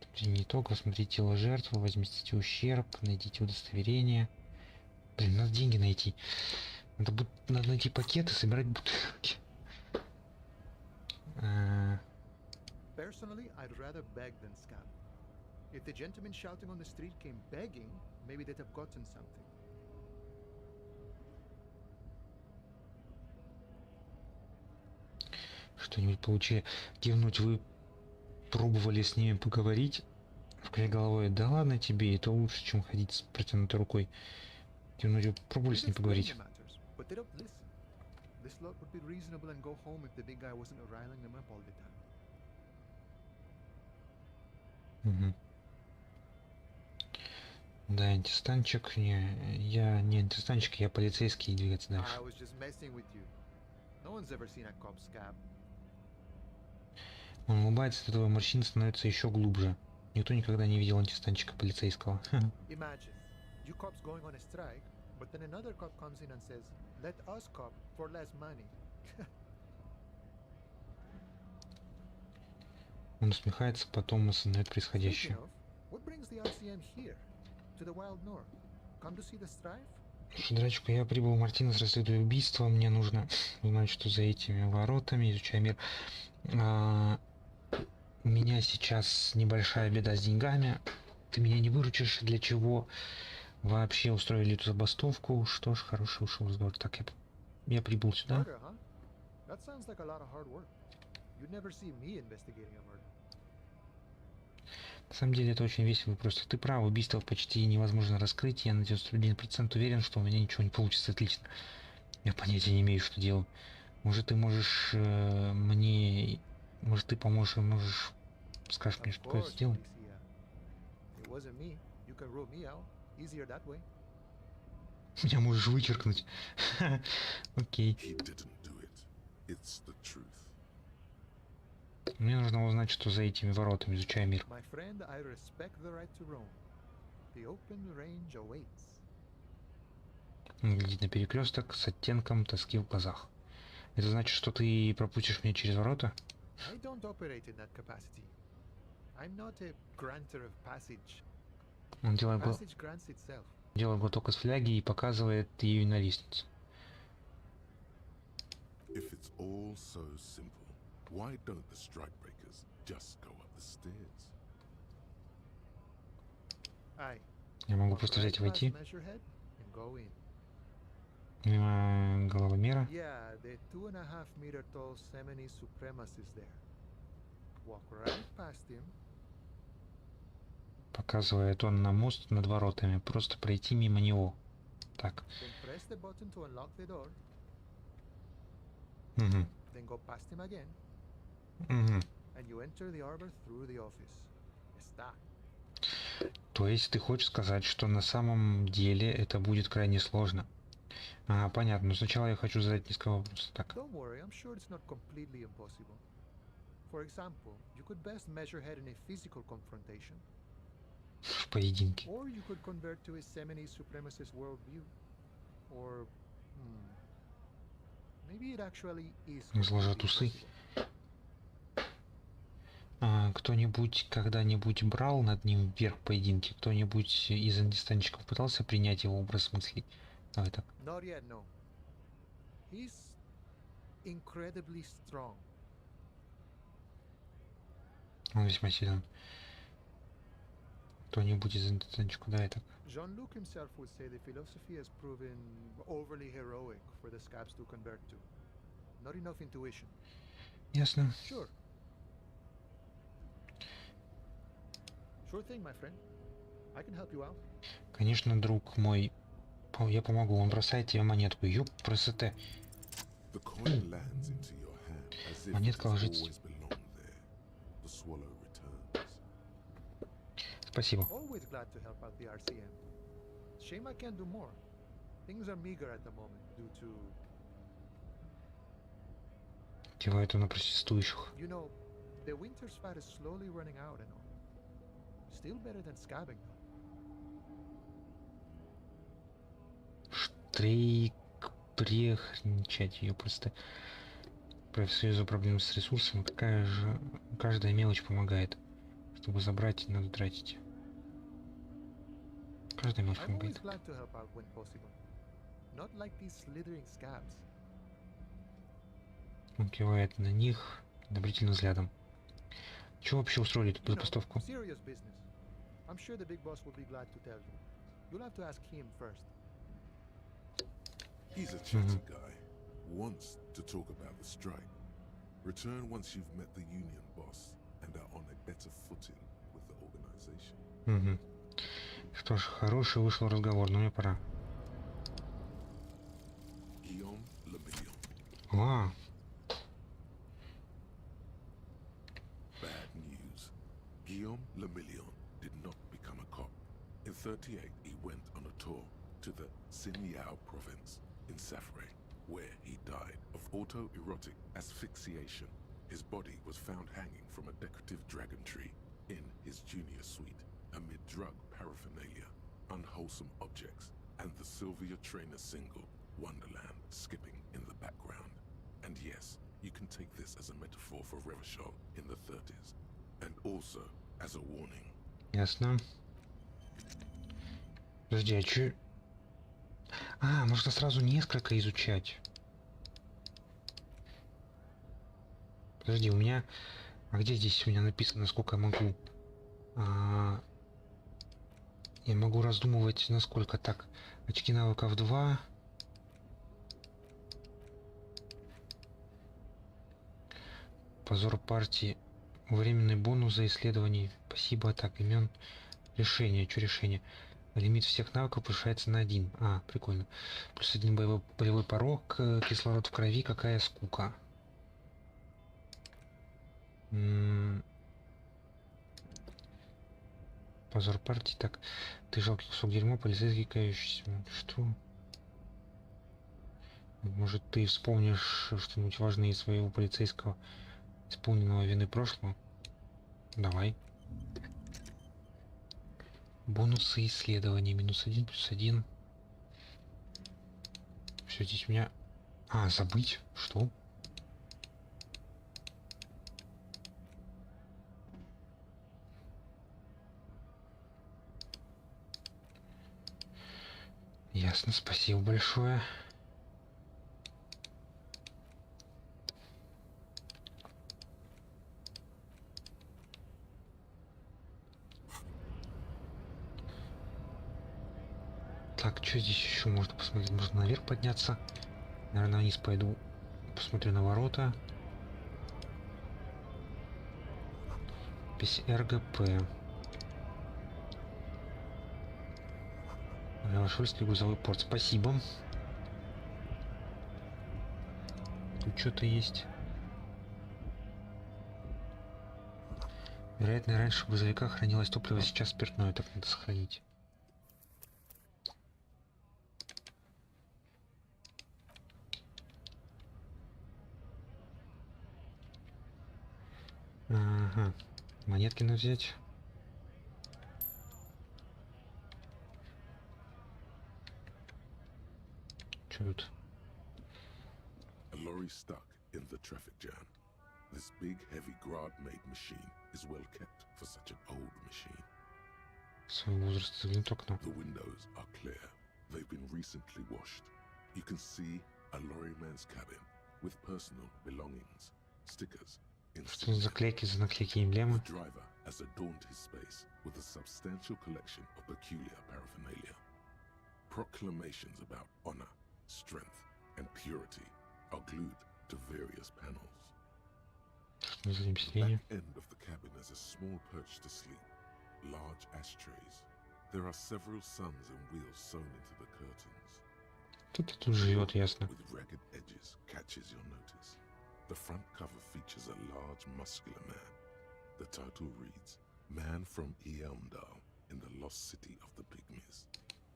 A: подведение итогов, смотрите тело жертвы, возместите ущерб, найдите удостоверение. Блин, надо деньги найти. Надо найти пакеты, собирать бутылки.
E: Personally, I'd rather beg than scab. If the gentleman shouting on the street came begging, maybe they'd have gotten something.
A: Что-нибудь получили. Кивнуть, вы пробовали с ними поговорить? Вкрутить головой, да ладно тебе, это лучше, чем ходить с протянутой рукой. Кивнуть, вы пробовали с ними поговорить?
E: But they don't listen. This lot would be reasonable and go home if the big guy wasn't riling them up all the time.
A: Угу. Да, антистанчик. Я не антистанчик, я полицейский, и двигаться дальше.
E: I was just messing with you. No one's ever seen a cop scab.
A: Он улыбается, от этого морщин становится еще глубже. Никто никогда не видел антистанчика полицейского.
E: Imagine, you cops going on a strike, but then another cop comes in and says, let us cop for less money.
A: Он усмехается, потом осознает происходящее.
E: Speaking of, what brings the RCM here? To the wild north? Come to see the strife?
A: Драчку, я прибыл в Мартинес, расследую убийство. Мне нужно узнать, что за этими воротами, изучая мир. У меня сейчас небольшая беда с деньгами. Ты меня не выручишь, для чего вообще устроили эту забастовку? Что ж, хороший ушел разговор. Так, я прибыл сюда.
E: Murder, huh? That sounds like a lot of hard work. You'd never see me investigating a murder.
A: На самом деле это очень весело просто. Ты прав, убийство почти невозможно раскрыть. Я на 91% уверен, что у меня ничего не получится. Отлично. Я понятия не имею, что делаю. Может, ты можешь мне... Может, ты поможешь, можешь... Скажешь мне, что такое сделать? Меня можешь вычеркнуть. Окей. Мне нужно узнать, что за этими воротами, изучая мир. Глядит на перекресток с оттенком тоски в глазах. Это значит, что ты пропустишь меня через ворота? Он делает глоток из фляги и показывает ее на лестницу. Я могу просто взять и войти. Мимо головомера. Показывает он на мост над воротами. Просто пройти мимо него. Так. Угу. Угу. То есть ты хочешь сказать, что на самом деле это будет крайне сложно? Ага, понятно. Но сначала я хочу задать несколько вопросов. Так. В поединке. Изложат усы. Кто-нибудь когда-нибудь брал над ним вверх в поединке? Кто-нибудь из антистанчиков пытался принять его образ мыслей? Давай так. Он весьма силен. Кто-нибудь из антистанчиков? Давай так.
E: Jean-Luc himself would say the philosophy has proven overly heroic for the scabs to convert to. Not enough intuition.
A: Ясно.
E: Sure. Sure thing, my friend. I can help you out.
A: Конечно, друг мой. Я помогу. Он бросает тебе монетку. Ёп, красота. Монетка ложится. Спасибо. Кивает он на протестующих. Штрейк прехничать ее просто. Профсоюзу проблемы с ресурсами. Такая же каждая мелочь помогает. Чтобы забрать, надо тратить. Каждая мелочь помогает. Он кивает на них одобрительным взглядом. Чего вообще устроили тут
E: You know,
A: забастовку?
E: serious business. I'm sure the big boss will be glad to tell you. You'll have to ask him first.
C: He's a chata guy. Wants to talk about the strike. Return once you've met the union boss and are on a better footing with the organization.
A: Угу. Что ж, хороший вышел разговор, но мне пора.
C: Guillaume Le Million.
A: А,
C: Bad news. Guillaume Le Million did not become a cop. In 38, he went on a tour to the Sinyao province in Safre, where he died of autoerotic asphyxiation. His body was found hanging from a decorative dragon tree in his junior suite, amid drug paraphernalia, unwholesome objects, and the Sylvia Trainer single, Wonderland, skipping in the background. And yes, you can take this as a metaphor for Revachol in the 30s, and also as a warning.
A: ясно. Подожди, а чё... А, можно сразу несколько изучать. Подожди, у меня... А где здесь у меня написано, сколько я могу? Я могу раздумывать, насколько так. Очки навыков 2. Позор партии. Временный бонус за исследование. Спасибо, так, имен. Решение, что решение? Лимит всех навыков повышается на 1. А, прикольно. Плюс 1 болевой порог, кислород в крови, какая скука. Позор партии, так. Ты жалкий кусок дерьма, полицейский кающийся. Что? Может, ты вспомнишь что-нибудь важное из своего полицейского, исполненного вины прошлого? Давай. Бонусы исследований. -1, +1. Все здесь у меня... А, забыть? Что? Ясно, спасибо большое. Так, что здесь еще можно посмотреть? Можно наверх подняться. Наверное, вниз пойду. Посмотрю на ворота. РГП. Левошольский грузовой порт. Спасибо. Тут что-то есть. Вероятно, раньше в грузовиках хранилось топливо, сейчас спиртное. Так надо сохранить. Ага. Монетки надо взять. Что тут?
C: A lorry stuck in the traffic jam. This big, heavy Grad-made machine is well kept for such an old machine.
A: Свой возраст заглянуть в окно.
C: The windows are clear. They've been recently washed. You can see a lorryman's cabin with personal belongings, stickers,
A: Что за наклейки, эмблемы?
C: The driver has adorned his space with a substantial collection of peculiar paraphernalia. Proclamations about honor, strength, and purity are glued to various panels.
A: Что за
C: Back
A: объяснение?
C: end of the cabin is a small perch to sleep, large ashtrays. There are several suns and wheels sewn into the curtains.
A: Кто-то тут живет, ясно.
C: With ragged edges catches your notice. The front cover features a large muscular man. The title reads, Man from Eamdal in the lost city of the Pygmies.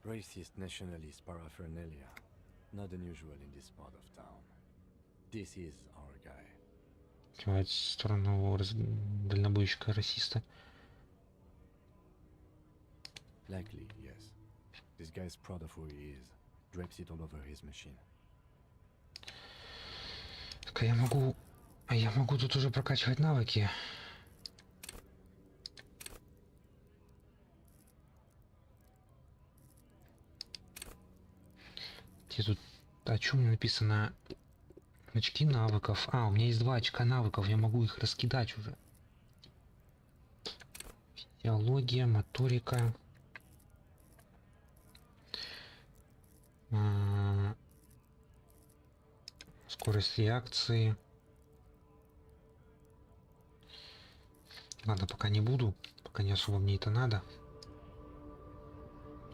D: Racist nationalist paraphernalia. Not unusual in this part of town. This is our guy.
A: Кивает в сторону дальнобойщика расиста.
D: Likely, yes. This guy's proud of who he is. Drapes it all over his machine.
A: Так, а я могу тут уже прокачивать навыки. Где тут... О чем мне написано? Очки навыков. А, у меня есть 2 очка навыков, я могу их раскидать уже. Теология, моторика. Скорость реакции. Ладно, пока не буду. Пока не особо мне это надо.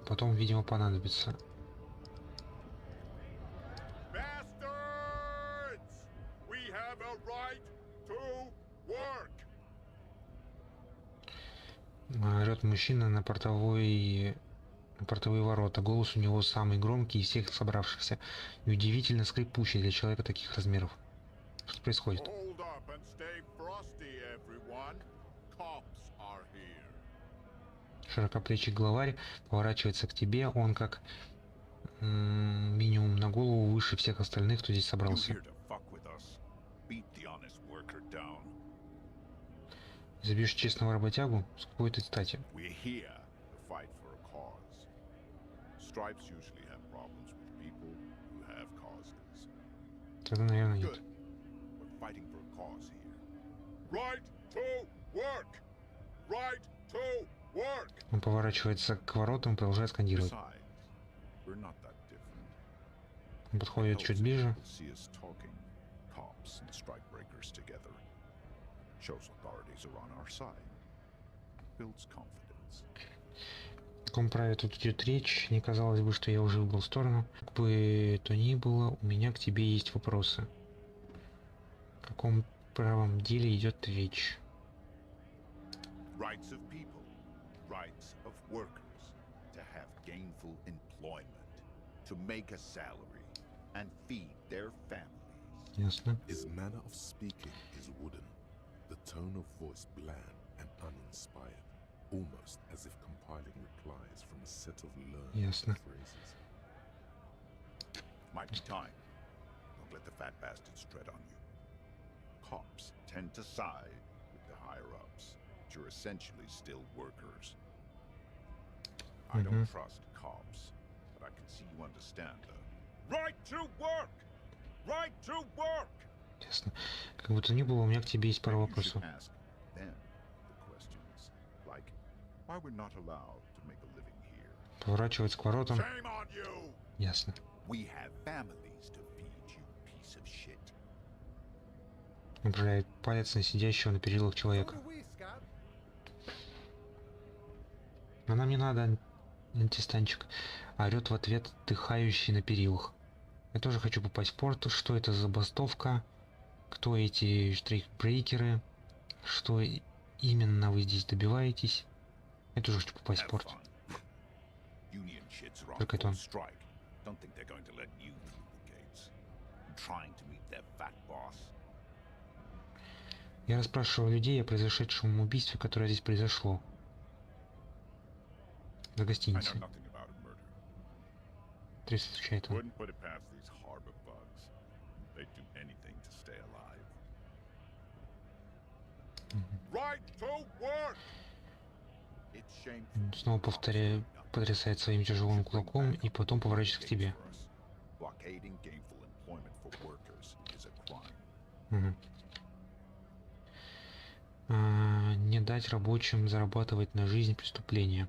A: Потом, видимо, понадобится. Орёт мужчина на портовые ворота. Голос у него самый громкий из всех собравшихся и удивительно скрипучий для человека таких размеров. Что происходит? Широкоплечий главарь поворачивается к тебе. Он как минимум на голову выше всех остальных, кто здесь собрался. Забьешь честного работягу? С какой-то стати? Тогда, наверное, нет. Он поворачивается к воротам и продолжает скандировать. Он подходит чуть ближе. О каком праве тут идет речь? Не казалось бы, что я уже выбрал сторону. Как бы то ни было, у меня к тебе есть вопросы. О каком правом деле идет речь? Ясно.
C: His manner of speaking is wooden, the tone of voice bland and uninspired, almost as if compiling replies from a set of learned phrases.
H: Might be time. Don't let the fat bastards tread on you. Cops tend to side with the higher-ups, but you're essentially still workers. I don't trust cops, but I can see you understand the right to work! Right to work!
A: Ясно. Как бы то ни было, у меня к тебе есть пара вопросов. Поворачивается к воротам. Ясно. Направляет палец на сидящего на перилах человека. А нам не надо, антистанчик. Орёт в ответ отдыхающий на перилах. Я тоже хочу попасть в порт. Что это за забастовка? Кто эти штрейкбрейкеры? Что именно вы здесь добиваетесь? Я тоже хочу попасть в порт. Только это он. Я расспрашиваю людей о произошедшем убийстве, которое здесь произошло. За гостиницей. 30 отвечает он. Снова потрясает своим тяжелым кулаком и потом поворачивается к тебе. Не дать рабочим зарабатывать на жизнь преступления.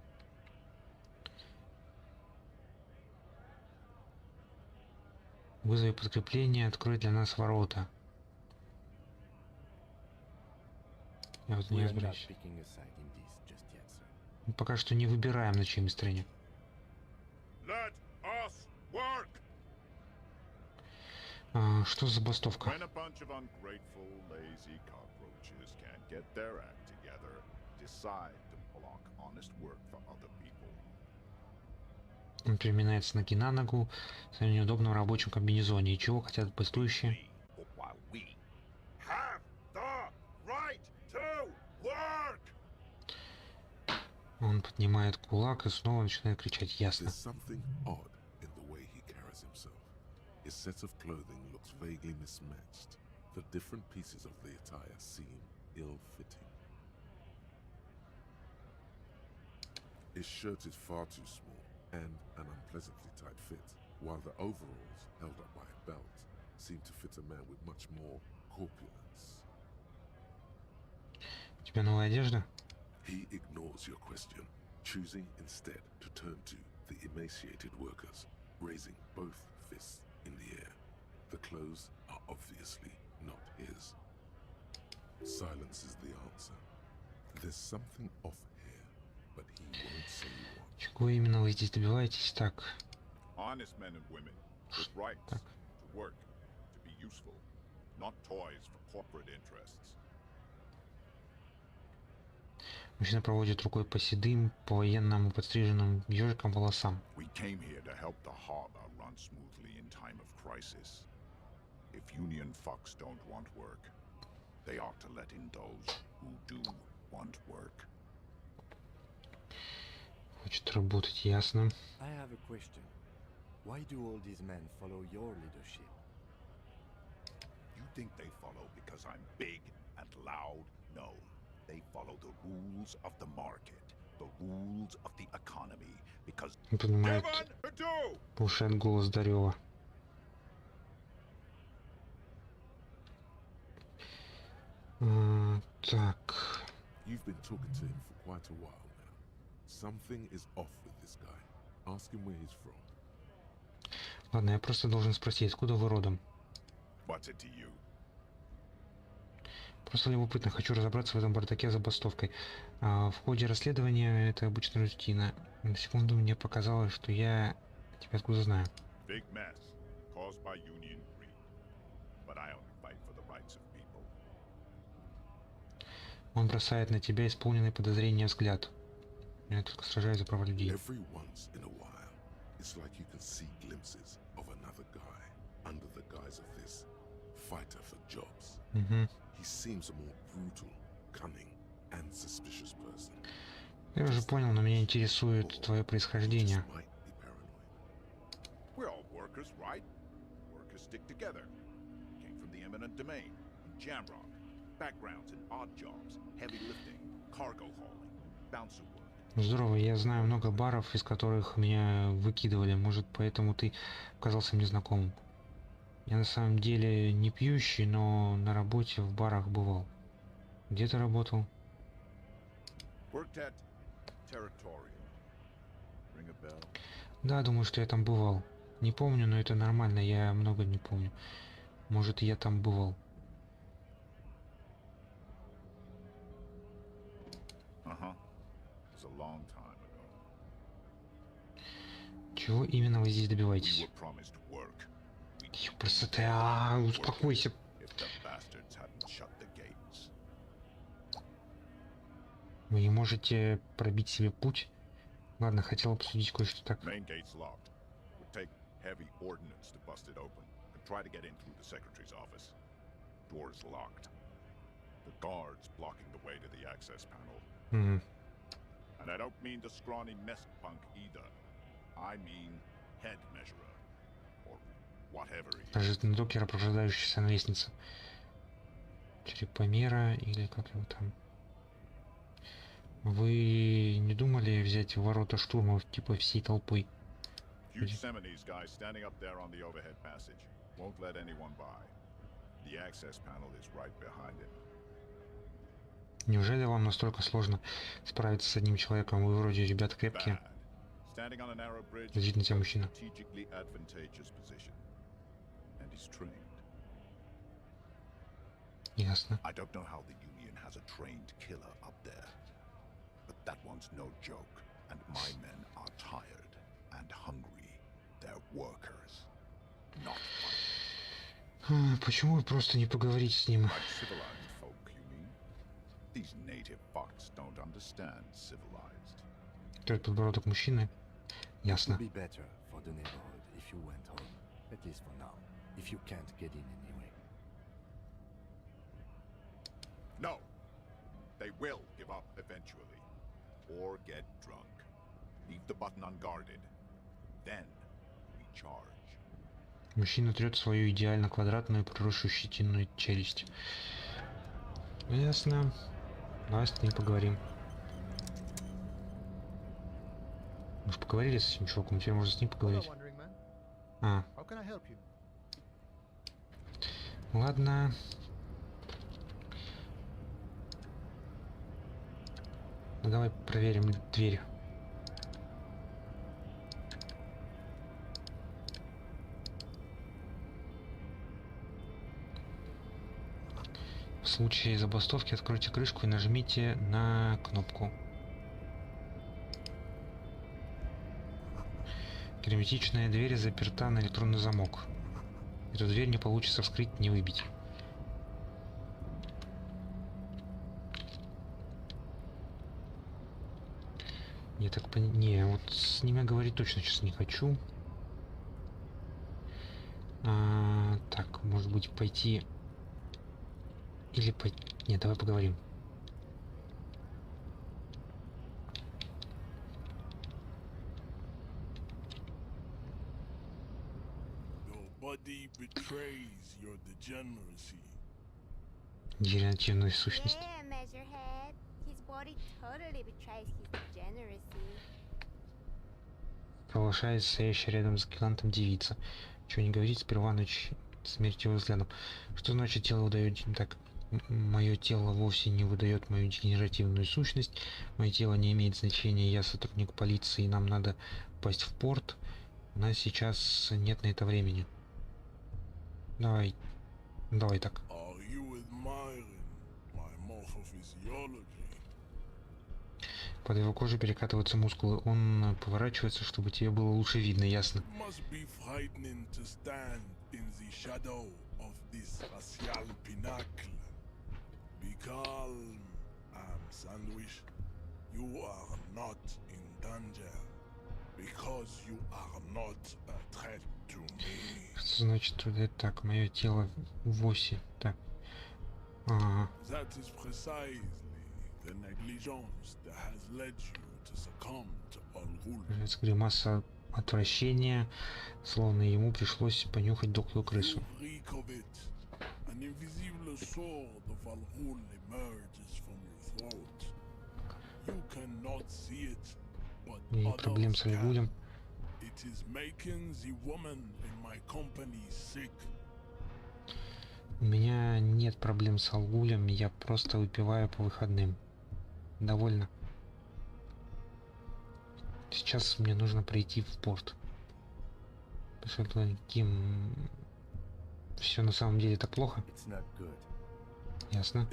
A: Вызови подкрепление, открой для нас ворота. Я вот не разбираюсь. Пока что не выбираем, на чьей мы стороне. Что за забастовка? Он переминается ноги на ногу в своем неудобном рабочем комбинезоне. И чего хотят бастующие? Он поднимает кулак и снова начинает кричать. Ясно.
C: His set of clothing looks vaguely mismatched. The different pieces of the attire seem ill-fitting. His shirt is far too small and an unpleasantly tight fit, while the overalls, held up by a belt, seem to fit a man with much more corpulence.
A: У тебя новая одежда?
C: He ignores your question, choosing instead to turn to the emaciated workers, raising both fists in the air. The clothes are obviously not his. Silence is the answer. There's something off here, but he won't say what.
A: Чего именно вы здесь добиваетесь? Так.
H: Honest men and women with rights to work, to be useful, not toys for corporate interests.
A: Мужчина проводит рукой по седым, по-военному подстриженным ежикам волосам.
H: We came here to help the harbor run smoothly in time of crisis. If union fucks don't want work, they ought to let in those who do want work.
A: Хочет работать, ясно.
D: I have a question. Why do all these men follow your leadership?
H: You think they follow because I'm big and loud? No. They follow the rules of the market, the rules of the economy, because
A: Он понимает, повышает голос Дарёва. Так.
C: You've been talking to him for quite a while now. Something is off with this guy. Ask him where he's from.
A: Ладно, я просто должен спросить, откуда вы родом?
H: What's it to you?
A: Просто любопытно, хочу разобраться в этом бардаке с забастовкой. В ходе расследования это обычная рутина. На секунду мне показалось, что я тебя откуда знаю.
H: Big mess caused by union greed. But I only fight for the rights of people.
A: Он бросает на тебя исполненный подозрения взгляд. Я только сражаюсь за права людей.
C: Every once in a while, it's like you can see glimpses of another guy under the guise of this fighter for jobs. He seems a more brutal, cunning, and suspicious person.
A: Я уже понял, но меня интересует твое происхождение.
C: Might be paranoid.
H: We're all workers, right? Workers stick together. Came from the eminent domain, in Jamrock. Backgrounds in odd jobs, heavy lifting, cargo hauling, bouncer work.
A: Здорово, я знаю много баров, из которых меня выкидывали. Может, поэтому ты казался мне знакомым. Я на самом деле не пьющий, но на работе в барах бывал. Где ты работал?
H: Worked at Territorial. Ring a bell?
A: Да, думаю, что я там бывал. Не помню, но это нормально, я много не помню. Может, я там бывал.
H: Uh-huh. It was a long time ago.
A: Чего именно вы здесь
H: We
A: добиваетесь?
H: were promised work.
A: Просто ты, успокойся.
H: If the bastards hadn't shut the gates.
A: Вы не можете пробить себе путь? Ладно, хотел обсудить кое-что так.
H: Main gate's locked. Would take heavy ordnance to bust it open. Could try to get in through the secretary's office. Door's locked. The guards blocking the way to the access panel.
A: Мгм.
H: And I don't mean the scrawny mess punk either. I mean head measurer. Or whatever he is.
A: Ожиданный докер, пробуждающийся на лестнице. Черепомера или как его там. Вы не думали взять ворота штурмов типа всей толпой?
H: Huge Seminoles guy standing up there on the overhead passage. Won't let anyone by. The access panel is right behind it.
A: Неужели вам настолько сложно справиться с одним человеком? Вы вроде ребята крепкие.
H: Bad. Standing on a narrow bridge,
A: Лежит на тебя мужчина.
H: strategically advantageous position. And he's trained.
A: Ясно.
H: I don't know how the Union has a trained killer up there. But that one's no joke. And my men are tired and hungry. They're workers. Not fighters.
A: Почему вы просто не поговорите с ним?
H: Like civilized folk, you mean? These native fucks don't understand civilized.
A: Тот подбородок мужчины.
D: It
A: Ясно.
D: would be better for the neighborhood if you went home. At least for now. If you can't get in anyway.
H: No. They will give up eventually. Or get drunk. Leave the button unguarded. Then we charge.
A: Мужчина трет свою идеально квадратную проросшую щетинную челюсть. Ясно. Давай с ним поговорим. Мы же поговорили с этим чуваком, теперь можно с ним поговорить. А,
E: How can I help you?
A: ладно. Ну, давай проверим дверь. В случае забастовки откройте крышку и нажмите на кнопку. Герметичная дверь заперта на электронный замок. Эту дверь не получится вскрыть, не выбить. Я так понимаю... Не, вот с ними говорить точно сейчас не хочу. Так, может быть, пойти... Или пойти... Нет, давай поговорим.
F: Body betrays your degeneracy.
A: Дегенеративную сущность.
I: Yeah, Measurehead. His body totally betrays his degeneracy.
A: Соглашаясь, стоящая рядом с гигантом девица. Чего не говорить, сперва ночь смерть его взглядом. Что значит тело выдает... Так, мое тело вовсе не выдает мою дегенеративную сущность. Мое тело не имеет значения. Я сотрудник полиции, нам надо попасть в порт. У нас сейчас нет на это времени. Давай так. Под его кожей перекатываются мускулы. Он поворачивается, чтобы тебе было лучше видно, ясно. Что значит это так? Мое тело в оси. Так. Ага. Гримаса отвращения, словно ему пришлось понюхать дохлую крысу. И проблем с алкоголем. У меня нет проблем с алкоголем, я просто выпиваю по выходным. Довольно. Сейчас мне нужно прийти в порт. Потому что Ким... Все на самом деле так плохо. Ясно.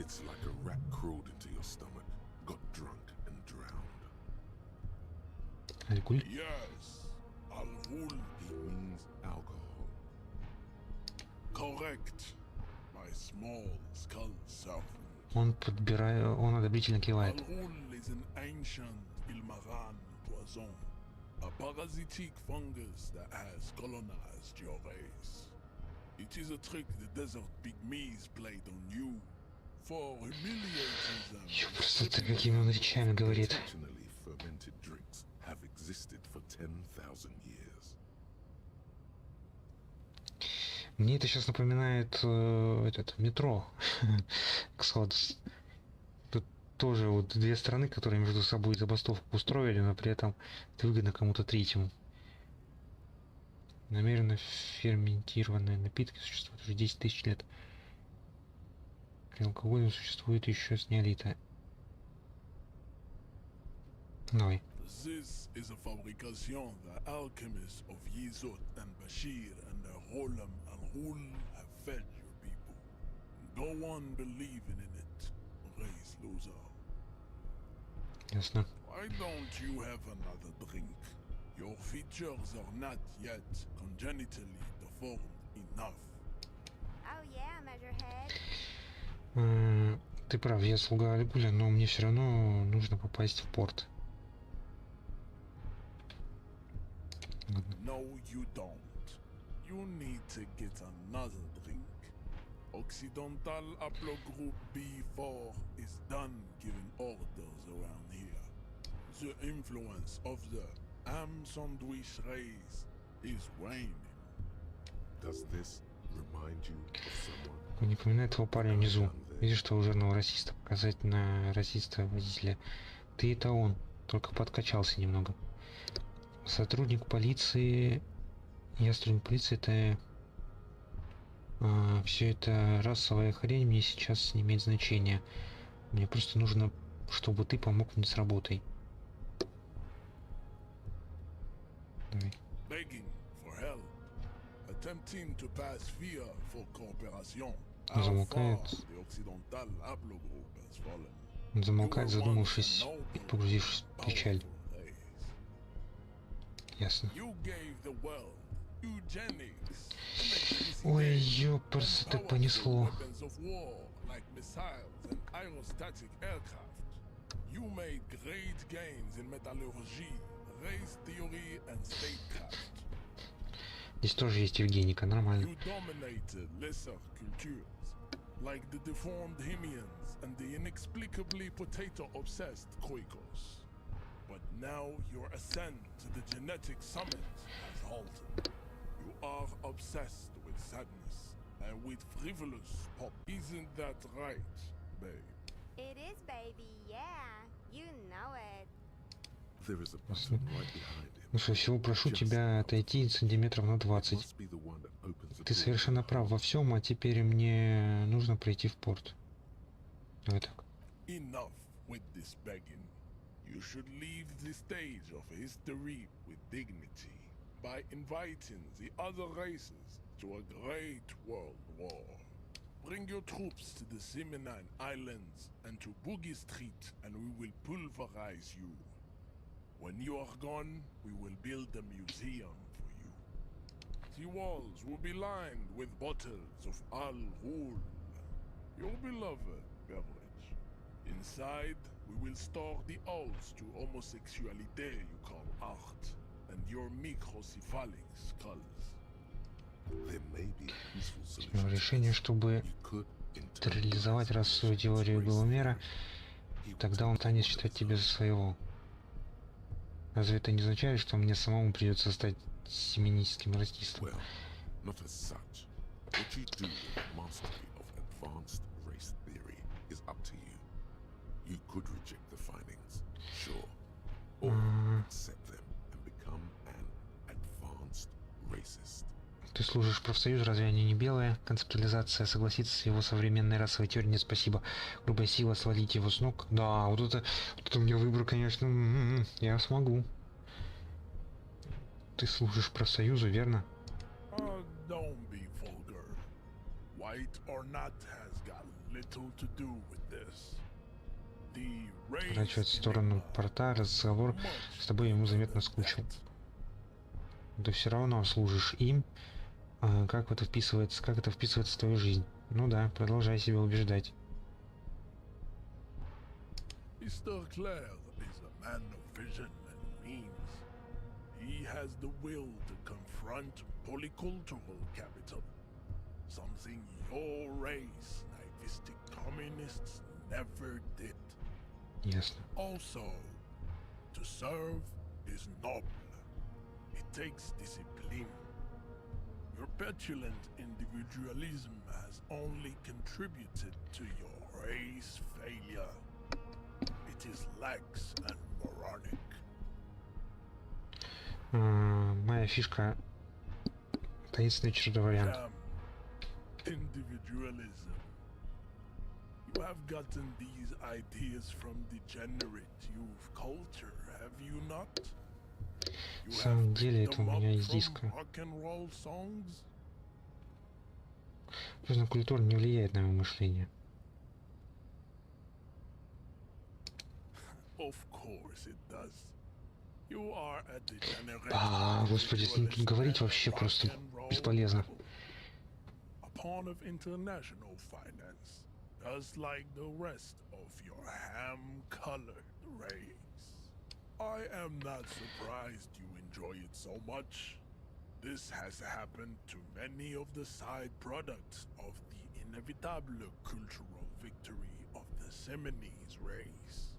A: Алкоголь? Он подбирает, он одобрительно кивает.
F: A parasitic fungus that has colonized your race. It is a trick the desert pygmies played on you for humiliating them.
A: Просто ты какими он речами говорит.
C: Fermented drinks have existed for 10,000 years.
A: Мне это сейчас напоминает этот метро. Ксодс. Тут тоже вот две страны, которые между собой забастовку устроили, но при этом это выгодно кому-то третьему. Намеренно ферментированные напитки существуют уже 10 тысяч лет. При алкоголе существует еще с неолита. Давай.
F: This is a fabrication the alchemists of Yizot and Bashir and the Rolam and Rul have fed your people. No one believing in it. Raise loser.
A: Ясно.
F: Why don't you have another drink? Your features are not yet congenitally deformed enough.
I: Oh yeah, Measurehead.
A: Ты прав, я слуга алкоголя, но мне все равно нужно попасть в порт.
F: No, you don't. You need to get another drink. Occidental Haplogroup B4 is done giving orders around here. The influence of the ham sandwich race is waning.
C: Does this remind you of someone?
A: Не напоминает того парня внизу. Видишь, что у жирного расиста показать на расиста водителя. Ты это он, только подкачался немного. Сотрудник полиции. Я сотрудник полиции, это все это расовая хрень, мне сейчас не имеет значения. Мне просто нужно чтобы ты помог мне с работой. Давай. Он замолкает. Он замолкает, задумавшись и погрузившись в печаль. Ясно. Ой, ёпрс, это понесло. Здесь тоже есть Евгеника, нормально.
J: Like the deformed Himians and the inexplicably potato-obsessed Koikos. But now your ascent to the genetic summit has halted. You are obsessed with sadness and with frivolous pop. Isn't that right, babe?
I: It is, baby, yeah. You know it.
C: There is a button right behind him.
A: Ну что, всего прошу тебя отойти сантиметров на 20. Ты совершенно прав во всем, а теперь мне нужно пройти в порт. Давай так.
J: Enough with this begging. You should leave the stage of history with dignity by inviting the other races to a great world war. Bring your troops to the Simonine Islands and to Boogie Street, and we will pulverize you. When you are gone, we will build a museum for you. The walls will be lined with bottles of Al Ghul, your beloved beverage. Inside, we will store the odes to homosexuality you call art, and your microcephalic skulls.
C: There may be a peaceful solution.
A: Решение, чтобы реализовать расовую теорию Беломера, тогда он станет считать тебя за своего. Разве это не означает, что мне самому придется стать семинистским расистом?
C: Not as such. What you do with mastery of advanced race theory is up to you. You could reject the findings, sure, or accept them and become an advanced racist.
A: Ты служишь профсоюз, разве они не белые? Концептуализация, согласиться с его современной расовой теорией, нет, спасибо. Грубая сила, свалить его с ног. Да, вот это у меня выбор, конечно, я смогу. Ты служишь профсоюзу, верно?
J: Don't be vulgar. White or not has got little to do with this. The
A: Поворачивать в сторону порта, разговор с тобой ему заметно скучил. Ты все равно служишь им. Как это вписывается в твою жизнь? Ну да, продолжай себя убеждать.
J: Mr. Clare is a man of vision and means. He has the will to confront polycultural capital, something your race, naivistic communists, never did.
A: Ясно.
J: Also, to serve is noble. It takes discipline. Your petulant individualism has only contributed to your race failure. It is lax and moronic.
A: Моя фишка — таинственный чуждовариант.
J: Individualism. You have gotten these ideas from degenerate youth culture, have you not?
A: На самом деле это у меня из диска. Просто культура не влияет на мое мышление. Господи, с ним тут говорить вообще просто бесполезно.
J: I am not surprised you enjoy it so much. This has happened to many of the side products of the inevitable cultural victory of the Seminese race.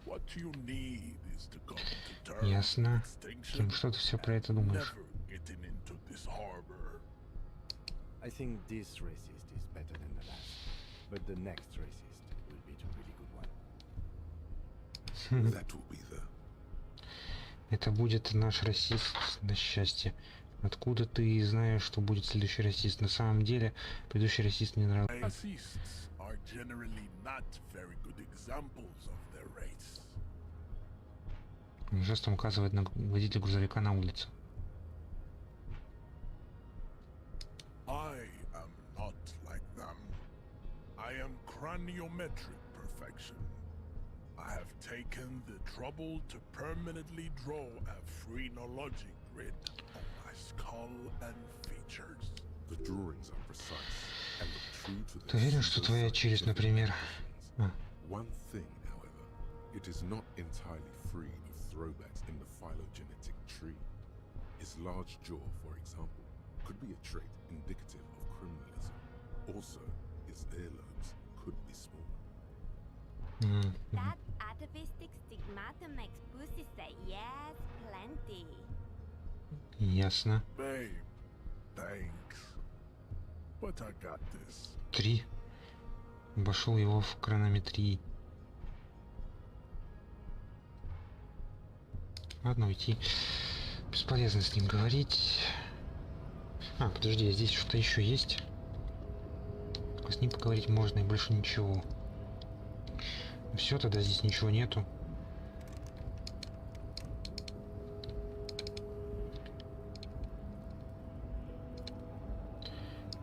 J: What you need is to come to terms
A: Ясно.
J: with extinction
A: Что ты все про это
J: and
A: думаешь?
J: never getting into this harbor.
D: I think this racist is better than the last, but the next racist will be the really good one.
C: That will be the...
A: Это будет наш расист на счастье. Откуда ты знаешь, что будет следующий расист? На самом деле, предыдущий расист мне нравился.
J: Racists are generally not very good examples of their race.
A: Он жестом указывает на водителя грузовика на улице.
J: I am not like them. I am craniometric perfection. I have taken the trouble to permanently draw a phrenologic grid on my skull and features.
C: The drawings are precise and look true to
A: Ты уверен, что твоя челюсть, например...
C: One thing, however, it is not entirely free of throwbacks in the phylogenetic tree. His large jaw, for example, could be a trait indicative of criminalism. Also, his earlobes could be small.
I: That atavistic stigmata makes pussy say yes, plenty.
A: Ясно.
J: Babe, thanks. But I got this.
A: 3. Обошел его в хронометрии. Ладно, уйти. Бесполезно с ним говорить. Подожди, здесь что-то еще есть. С ним поговорить можно и больше ничего. Все, тогда здесь ничего нету.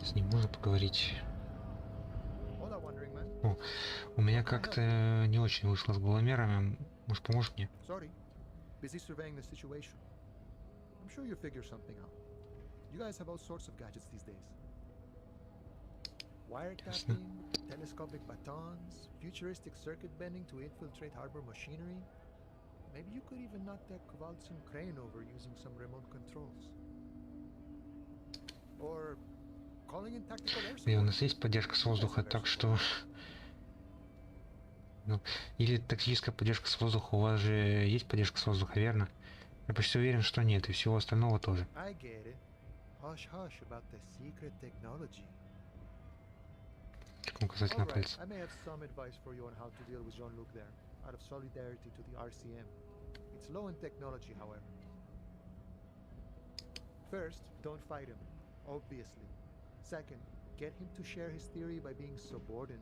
A: С ним можно поговорить. О, у меня как-то не очень вышло с голомерами. Может, поможешь мне?
E: Busy surveying the situation. I'm sure you'll figure something out. You guys have all sorts of gadgets these days. Wiretapping, telescopic batons, futuristic circuit bending to infiltrate harbor machinery. Maybe you could even knock that Kowalczyk crane over using some remote controls. Or calling in tactical air support.
A: У нас есть поддержка с воздуха, так что... Или тактическая поддержка с воздуха. У вас же есть поддержка с воздуха, верно? Я почти уверен, что нет, и всего остального тоже. Как указательно пальцем.
E: First, don't fight him, obviously. Second, get him to share his theory by being subordinate.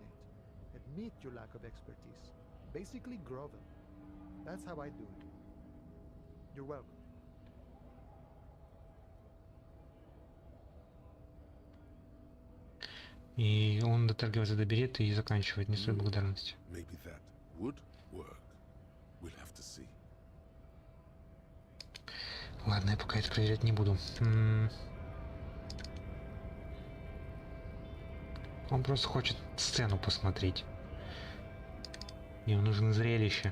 E: Admit your lack of expertise. Basically grovel. That's how I do it. You're welcome.
A: И он дотрагивается до берета и заканчивает. Не стоит благодарности.
C: Maybe that would work. We'll have to see.
A: Ладно, я пока это проверять не буду. Он просто хочет сцену посмотреть. Ему нужно зрелище.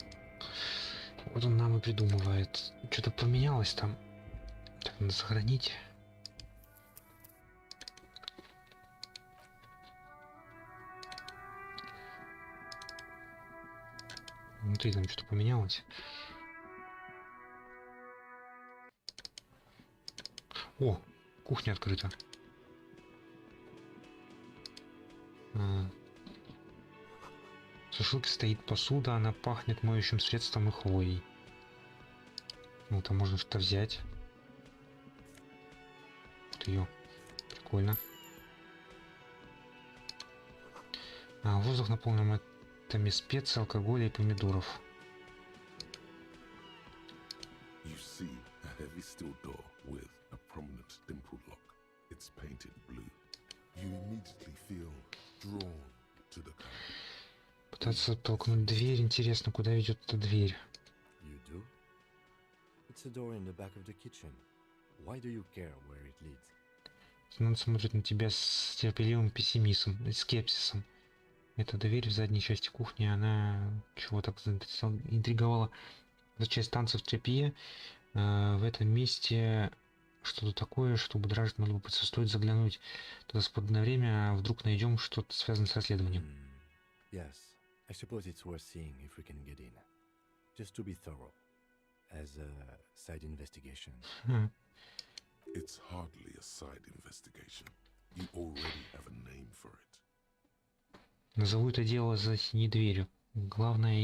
A: Вот он нам и придумывает. Что-то поменялось там. Так, надо сохранить. Внутри там что-то поменялось. О, кухня открыта. В сушилке стоит посуда, она пахнет моющим средством и хвоей. Ну, там можно что-то взять. Вот ее. Прикольно. Воздух наполнен матами специй, алкоголя и помидоров.
C: You see a heavy steel door with a prominent dimpled lock. It's painted blue. You immediately feel drawn to the color.
A: Пытаться оттолкнуть дверь. Интересно, куда ведет эта дверь?
D: You do? It's a door in the back of the kitchen. Why do you care where it leads?
A: Он смотрит на тебя с терпеливым пессимизмом, скепсисом. Эта дверь в задней части кухни, она чего так интриговала. Это часть танцев в тряпье. В этом месте что-то такое, что будоражит мое любопытство. Стоит заглянуть туда в свободное время, а вдруг найдем что-то связанное с расследованием.
D: Yes, I suppose it's worth seeing if we can get in. Just to be thorough, as a side investigation.
C: It's hardly a side investigation. You already have a name for it.
A: Назову это дело за синей дверью. Главное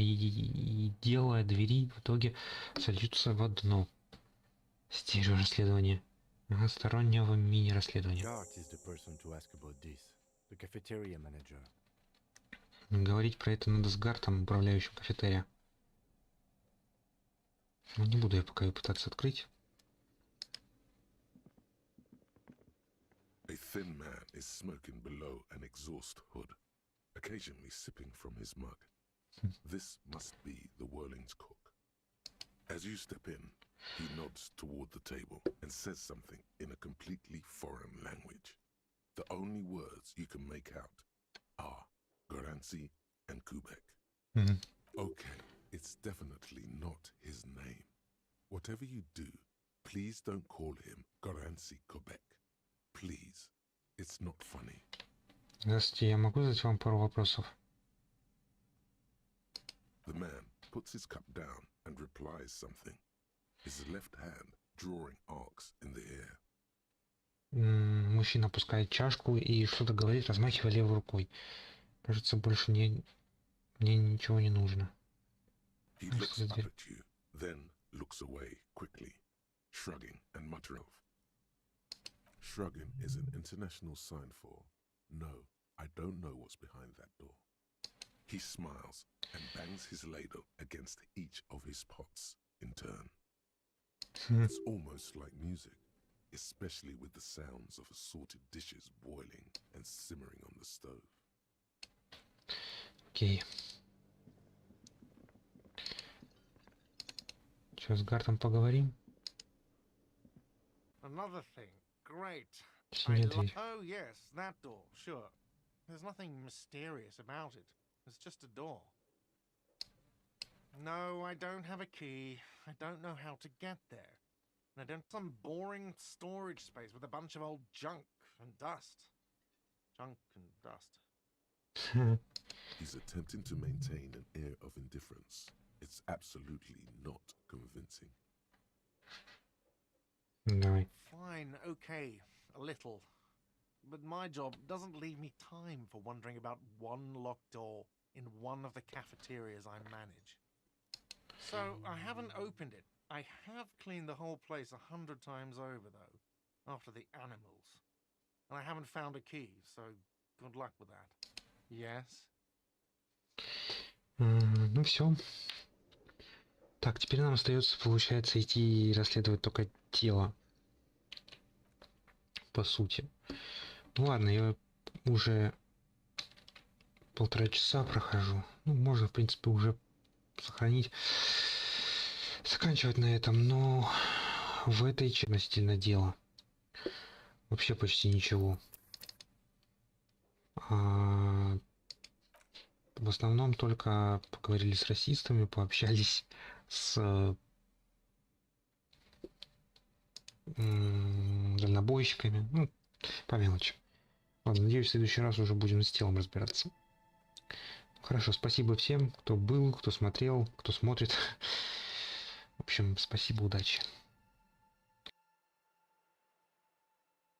A: дело двери в итоге сольются в одно. Стереорасследование. Ага, стороннего мини-расследования.
D: Gart is the person to ask about this. The cafeteria manager.
A: Говорить про это надо с Гартом, управляющим кафетерия. Ну, не буду я пока ее пытаться открыть.
C: A thin man is smoking below an exhaust hood, occasionally sipping from his mug. This must be the Whirling's cook. As you step in, he nods toward the table and says something in a completely foreign language. The only words you can make out are Garancy and Kubek. Okay, it's definitely not his name. Whatever you do, please don't call him Garancy Kubek. Please. It's not funny.
A: Здравствуйте, я могу задать вам пару вопросов?
C: The man puts his cup down and replies something, his left hand drawing arcs in the air.
A: Мужчина опускает чашку и что-то говорит, размахивая левой рукой. Кажется, больше мне ничего не нужно.
C: He looks up at you, then looks away quickly, shrugging and muttering. Shrugging is an international sign for, no, I don't know what's behind that door. He smiles and bangs his ladle against each of his pots in turn. It's almost like music, especially with the sounds of assorted dishes boiling and simmering on the stove.
A: Окей. Сейчас с Гартом поговорим.
K: Another thing. Great.
A: Синяя дверь.
K: Oh, yes, that door, sure. There's nothing mysterious about it. It's just a door. No, I don't have a key. I don't know how to get there. And I don't some boring storage space with a bunch of old junk and dust. Junk and dust.
C: He's attempting to maintain an air of indifference. It's absolutely not convincing.
A: Давай.
K: Fine, okay, a little. But my job doesn't leave me time for wondering about one locked door in one of the cafeterias I manage. So I haven't opened it. I have cleaned the whole place 100 times over, though, after the animals. And I haven't found a key, so good luck with that. Yes?
A: Ну все. Так, теперь нам остается, получается, идти и расследовать только тело. По сути. Ну ладно, я уже 1,5 часа прохожу. Ну, можно, в принципе, уже сохранить, заканчивать на этом, но в этой части относительно дела вообще почти ничего. В основном только поговорили с расистами, пообщались с дальнобойщиками, ну, по мелочи. Ладно, надеюсь, в следующий раз уже будем с телом разбираться. Хорошо, спасибо всем, кто был, кто смотрел, кто смотрит. В общем, спасибо, удачи.